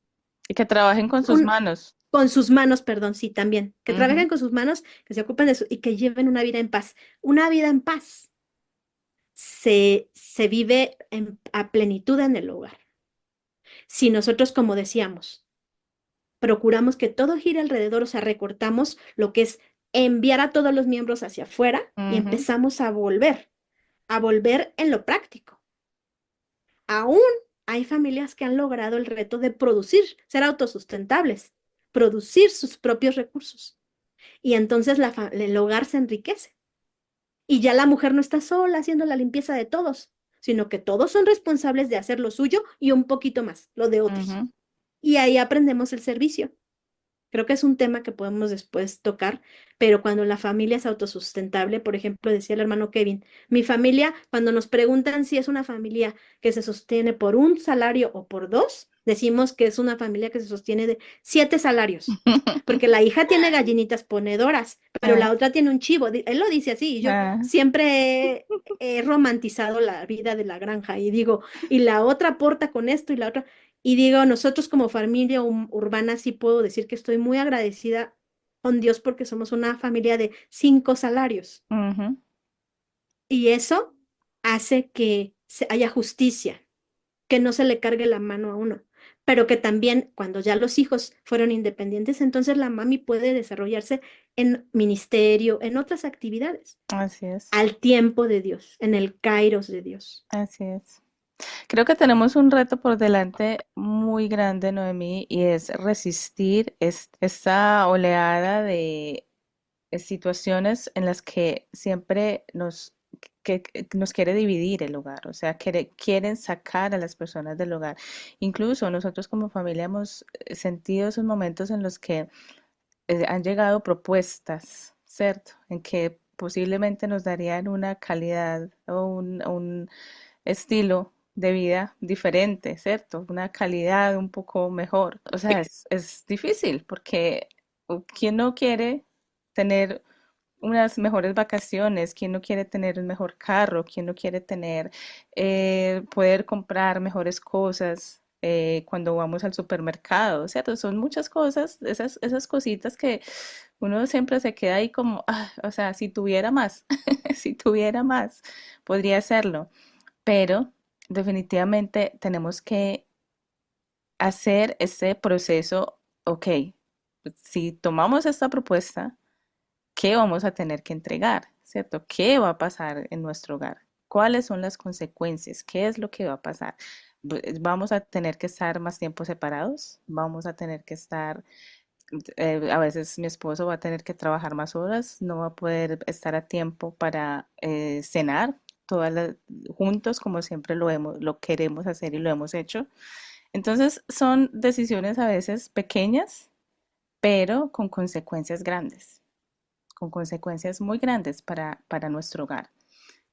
Y que trabajen con sus Un, manos. con sus manos, perdón, sí, también. Que Ujú, trabajen con sus manos, que se ocupen de y que lleven una vida en paz. Una vida en paz se vive a plenitud en el hogar. Si nosotros, como decíamos, procuramos que todo gire alrededor, o sea, recortamos lo que es enviar a todos los miembros hacia afuera y ujú, empezamos a volver en lo práctico. Aún hay familias que han logrado el reto de producir, ser autosustentables, producir sus propios recursos. Y entonces el hogar se enriquece. Y ya la mujer no está sola haciendo la limpieza de todos, sino que todos son responsables de hacer lo suyo y un poquito más, lo de otros. ujú. Y ahí aprendemos el servicio. Creo que es un tema que podemos después tocar, pero cuando la familia es autosustentable, por ejemplo, decía el hermano Kevin, mi familia, cuando nos preguntan si es una familia que se sostiene por un salario o por dos, decimos que es una familia que se sostiene de 7 salarios, porque la hija tiene gallinitas ponedoras, pero Ah, la otra tiene un chivo. Él lo dice así, y yo ah, siempre he romantizado la vida de la granja y digo, y la otra aporta con esto y la otra. Y digo, nosotros como familia urbana sí puedo decir que estoy muy agradecida con Dios porque somos una familia de 5 salarios. ujú. Y eso hace que haya justicia, que no se le cargue la mano a uno, pero que también cuando ya los hijos fueron independientes, entonces la mami puede desarrollarse en ministerio, en otras actividades, Así es, al tiempo de Dios, en el kairos de Dios. así es. Creo que tenemos un reto por delante muy grande, Noemí, y es resistir esta oleada de situaciones en las que siempre que nos quiere dividir el hogar, o sea, quieren sacar a las personas del hogar. Incluso nosotros como familia hemos sentido esos momentos en los que han llegado propuestas, ¿cierto? En que posiblemente nos darían una calidad o un estilo de vida diferente, ¿cierto? Una calidad un poco mejor. O sea, es difícil porque ¿quién no quiere tener unas mejores vacaciones? ¿Quién no quiere tener un mejor carro? ¿Quién no quiere tener, poder comprar mejores cosas? Cuando vamos al supermercado, ¿cierto? Son muchas cosas, esas cositas que uno siempre se queda ahí como, "Ah, o sea, si tuviera más, si tuviera más, podría hacerlo, pero definitivamente tenemos que hacer ese proceso, ok, si tomamos esta propuesta, ¿qué vamos a tener que entregar? ¿Cierto? ¿Qué va a pasar en nuestro hogar? ¿Cuáles son las consecuencias? ¿Qué es lo que va a pasar? ¿Vamos a tener que estar más tiempo separados? ¿Vamos a tener que estar A veces mi esposo va a tener que trabajar más horas, no va a poder estar a tiempo para cenar juntos como siempre lo queremos hacer y lo hemos hecho. Entonces son decisiones a veces pequeñas, pero con consecuencias grandes, con consecuencias muy grandes para nuestro hogar.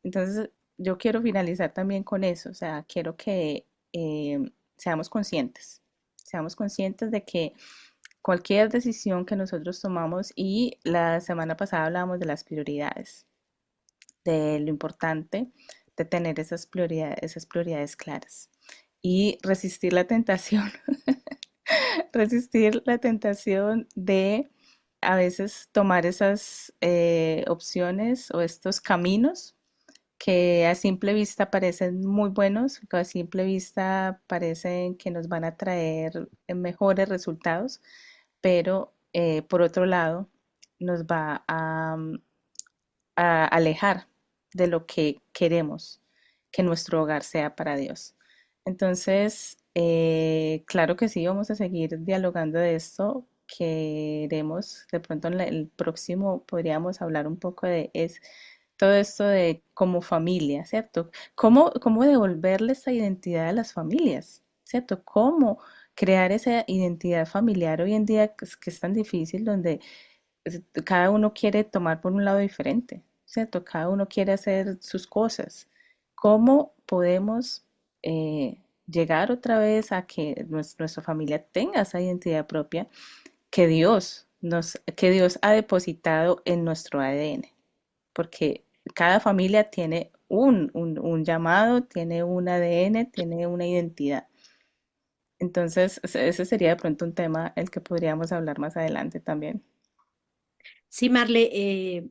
Entonces yo quiero finalizar también con eso, o sea, quiero que seamos conscientes de que cualquier decisión que nosotros tomamos, y la semana pasada hablábamos de las prioridades, de lo importante de tener esas prioridades claras y resistir la tentación, resistir la tentación de a veces tomar esas opciones o estos caminos que a simple vista parecen muy buenos, que a simple vista parecen que nos van a traer mejores resultados, pero por otro lado nos va a alejar de lo que queremos que nuestro hogar sea para Dios. Entonces, claro que sí, vamos a seguir dialogando de esto. Queremos, de pronto en el próximo podríamos hablar un poco de todo esto de como familia, ¿cierto? ¿Cómo devolverle esa identidad a las familias? ¿Cierto? ¿Cómo crear esa identidad familiar hoy en día que es tan difícil, donde cada uno quiere tomar por un lado diferente, ¿cierto? Cada uno quiere hacer sus cosas. ¿Cómo podemos llegar otra vez a que nuestra familia tenga esa identidad propia que Dios ha depositado en nuestro ADN? Porque cada familia tiene un llamado, tiene un ADN, tiene una identidad. Entonces, ese sería de pronto un tema el que podríamos hablar más adelante también. Sí, Marle,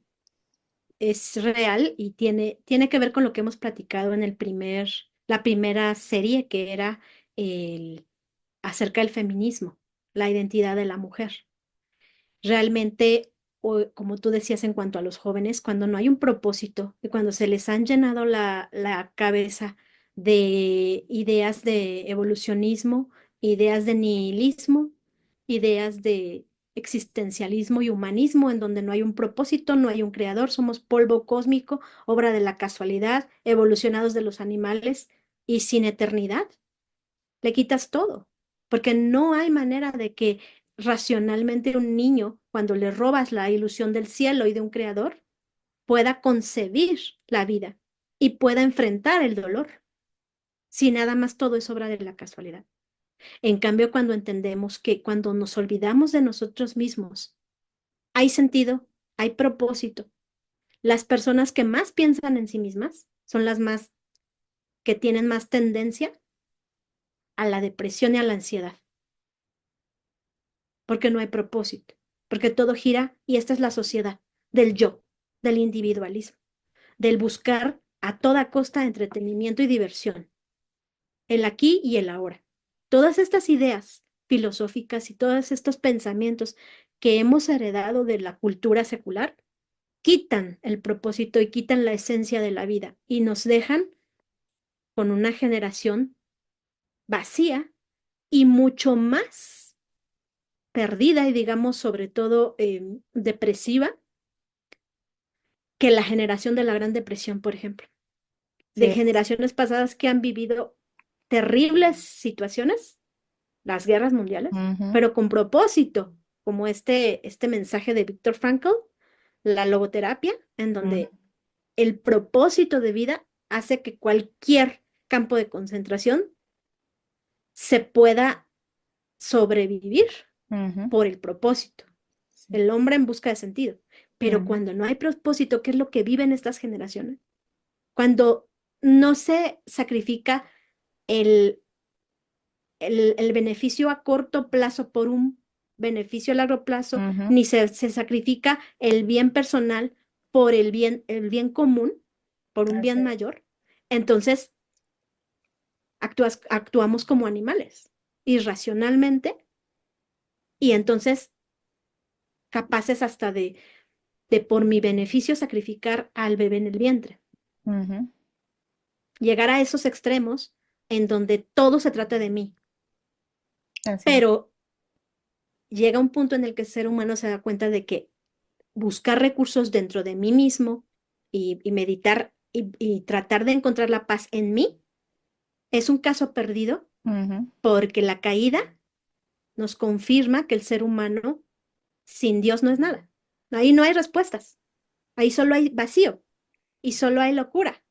es real y tiene que ver con lo que hemos platicado en la primera serie, que era el, acerca del feminismo, la identidad de la mujer. Realmente, como tú decías en cuanto a los jóvenes, cuando no hay un propósito y cuando se les han llenado la cabeza de ideas de evolucionismo, ideas de nihilismo, ideas de existencialismo y humanismo, en donde no hay un propósito, no hay un creador, somos polvo cósmico, obra de la casualidad, evolucionados de los animales y sin eternidad, le quitas todo, porque no hay manera de que racionalmente un niño, cuando le robas la ilusión del cielo y de un creador, pueda concebir la vida y pueda enfrentar el dolor, si nada más todo es obra de la casualidad. En cambio, cuando entendemos que cuando nos olvidamos de nosotros mismos, hay sentido, hay propósito. Las personas que más piensan en sí mismas son las más que tienen más tendencia a la depresión y a la ansiedad, porque no hay propósito, porque todo gira, y esta es la sociedad del yo, del individualismo, del buscar a toda costa entretenimiento y diversión, el aquí y el ahora. Todas estas ideas filosóficas y todos estos pensamientos que hemos heredado de la cultura secular quitan el propósito y quitan la esencia de la vida y nos dejan con una generación vacía y mucho más perdida y digamos sobre todo depresiva que la generación de la Gran Depresión, por ejemplo, de Sí. generaciones pasadas que han vivido terribles situaciones, las guerras mundiales, Ujú, pero con propósito, como este mensaje de Viktor Frankl, la logoterapia, en ujú, donde el propósito de vida hace que cualquier campo de concentración se pueda sobrevivir ujú, por el propósito, sí, el hombre en busca de sentido. Pero ujú, cuando no hay propósito, ¿qué es lo que viven estas generaciones? Cuando no se sacrifica el, el beneficio a corto plazo por un beneficio a largo plazo, ujú, ni se sacrifica el bien personal por el bien común, por un así bien es. mayor, entonces actuamos como animales, irracionalmente, y entonces capaces hasta de por mi beneficio sacrificar al bebé en el vientre. Ujú, Llegar a esos extremos en donde todo se trata de mí, así es. pero llega un punto en el que el ser humano se da cuenta de que buscar recursos dentro de mí mismo y meditar y tratar de encontrar la paz en mí es un caso perdido Ujú, porque la caída nos confirma que el ser humano sin Dios no es nada. Ahí no hay respuestas, ahí solo hay vacío y solo hay locura.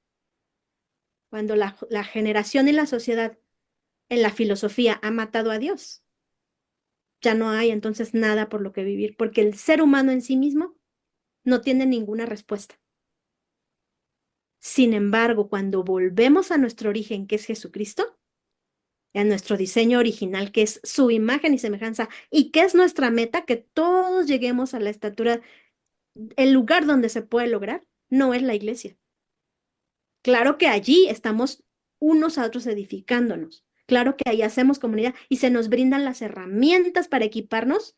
Cuando la generación y la sociedad en la filosofía ha matado a Dios, ya no hay entonces nada por lo que vivir, porque el ser humano en sí mismo no tiene ninguna respuesta. Sin embargo, cuando volvemos a nuestro origen, que es Jesucristo, a nuestro diseño original, que es su imagen y semejanza, y que es nuestra meta, que todos lleguemos a la estatura, el lugar donde se puede lograr, no es la iglesia. Claro que allí estamos unos a otros edificándonos. Claro que ahí hacemos comunidad y se nos brindan las herramientas para equiparnos,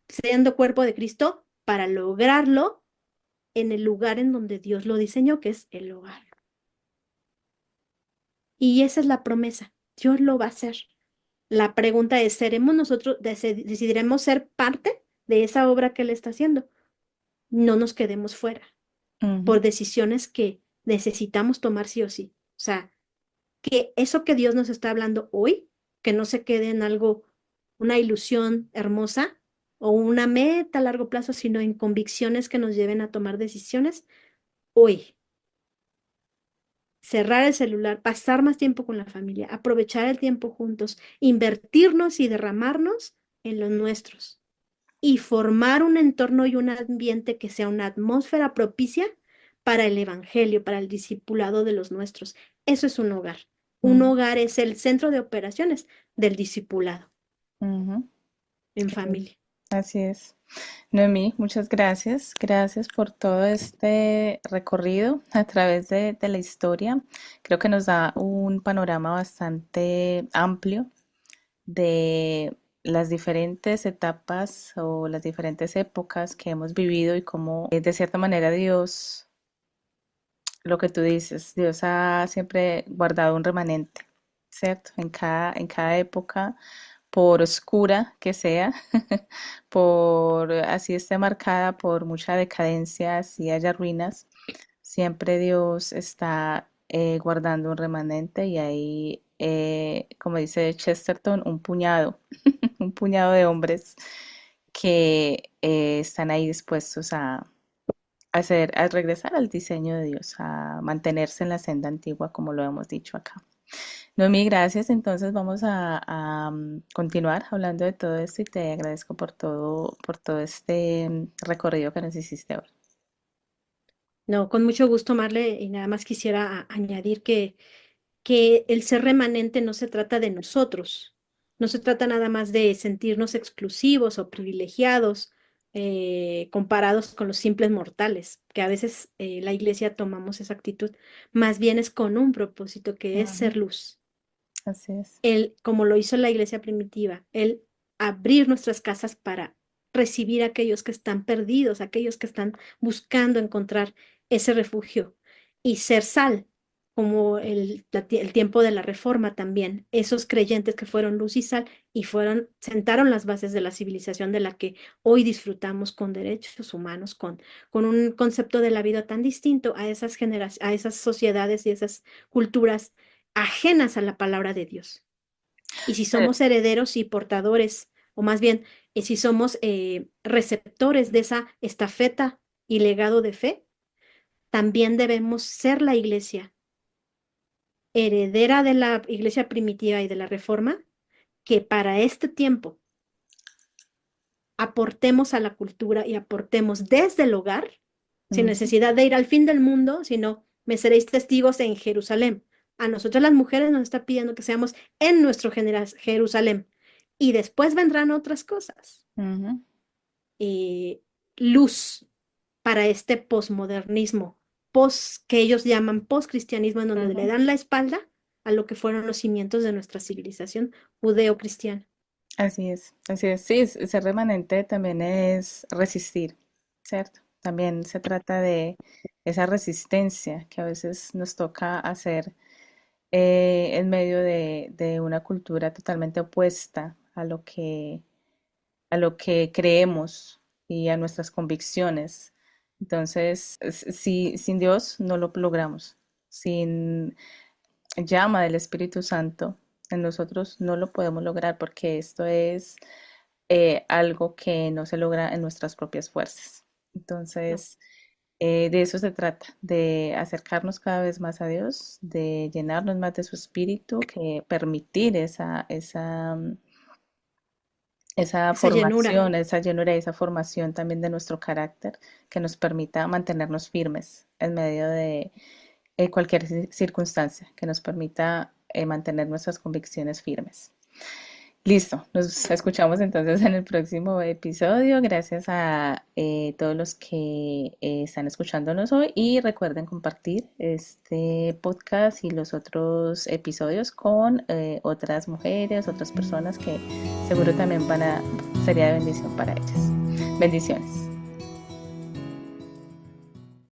siendo cuerpo de Cristo, para lograrlo en el lugar en donde Dios lo diseñó, que es el hogar. Y esa es la promesa. Dios lo va a hacer. La pregunta es, ¿seremos nosotros, decidiremos ser parte de esa obra que Él está haciendo? No nos quedemos fuera ujú, por decisiones que necesitamos tomar sí o sí. O sea, que eso que Dios nos está hablando hoy, que no se quede en algo, una ilusión hermosa o una meta a largo plazo, sino en convicciones que nos lleven a tomar decisiones hoy. Cerrar el celular, pasar más tiempo con la familia, aprovechar el tiempo juntos, invertirnos y derramarnos en los nuestros y formar un entorno y un ambiente que sea una atmósfera propicia para el evangelio, para el discipulado de los nuestros. Eso es un hogar. Un ujú, hogar es el centro de operaciones del discipulado ujú. en Sí, familia. así es. Noemí, muchas gracias. Gracias por todo este recorrido a través de la historia. Creo que nos da un panorama bastante amplio de las diferentes etapas o las diferentes épocas que hemos vivido y cómo, de cierta manera, Dios, lo que tú dices, Dios ha siempre guardado un remanente, ¿cierto? En cada época, por oscura que sea, por así esté marcada por mucha decadencia, así haya ruinas, siempre Dios está guardando un remanente y ahí, como dice Chesterton, un puñado, un puñado de hombres que están ahí dispuestos a hacer, a regresar al diseño de Dios, a mantenerse en la senda antigua, como lo hemos dicho acá. Noemí, gracias. Entonces vamos a continuar hablando de todo esto y te agradezco por todo este recorrido que nos hiciste hoy. No, con mucho gusto, Marle, y nada más quisiera añadir que el ser remanente no se trata de nosotros, no se trata nada más de sentirnos exclusivos o privilegiados comparados con los simples mortales, que a veces la iglesia tomamos esa actitud, más bien es con un propósito que es Ujú, ser luz. así es. El, como lo hizo la iglesia primitiva, el abrir nuestras casas para recibir a aquellos que están perdidos, aquellos que están buscando encontrar ese refugio y ser sal, como el tiempo de la Reforma también, esos creyentes que fueron luz y sal y fueron, sentaron las bases de la civilización de la que hoy disfrutamos con derechos humanos, con un concepto de la vida tan distinto a esas a esas sociedades y esas culturas ajenas a la palabra de Dios. Y si Eh, somos herederos y portadores, o más bien, si somos receptores de esa estafeta y legado de fe, también debemos ser la iglesia heredera de la iglesia primitiva y de la reforma, que para este tiempo aportemos a la cultura y aportemos desde el hogar, sin ujú, necesidad de ir al fin del mundo, sino me seréis testigos en Jerusalén. A nosotras las mujeres nos está pidiendo que seamos en nuestro Jerusalén. Y después vendrán otras cosas. ujú, Eh, Luz para este posmodernismo, que ellos llaman poscristianismo, en donde le ujú. dan la espalda a lo que fueron los cimientos de nuestra civilización judeo-cristiana. Así es, así es. Sí, ser remanente también es resistir, ¿cierto? También se trata de esa resistencia que a veces nos toca hacer en medio de una cultura totalmente opuesta a lo que a lo que creemos y a nuestras convicciones. Entonces, si, sin Dios no lo logramos. Sin llama del Espíritu Santo en nosotros no lo podemos lograr porque esto es algo que no se logra en nuestras propias fuerzas. No, Entonces, de eso se trata, de acercarnos cada vez más a Dios, de llenarnos más de su espíritu, que permitir esa esa llenura. formación, esa llenura y esa formación también de nuestro carácter, que nos permita mantenernos firmes en medio de cualquier circunstancia, que nos permita mantener nuestras convicciones firmes. Listo, nos escuchamos entonces en el próximo episodio. Gracias a todos los que están escuchándonos hoy y recuerden compartir este podcast y los otros episodios con otras mujeres, otras personas que seguro también sería de bendición para ellas. Bendiciones.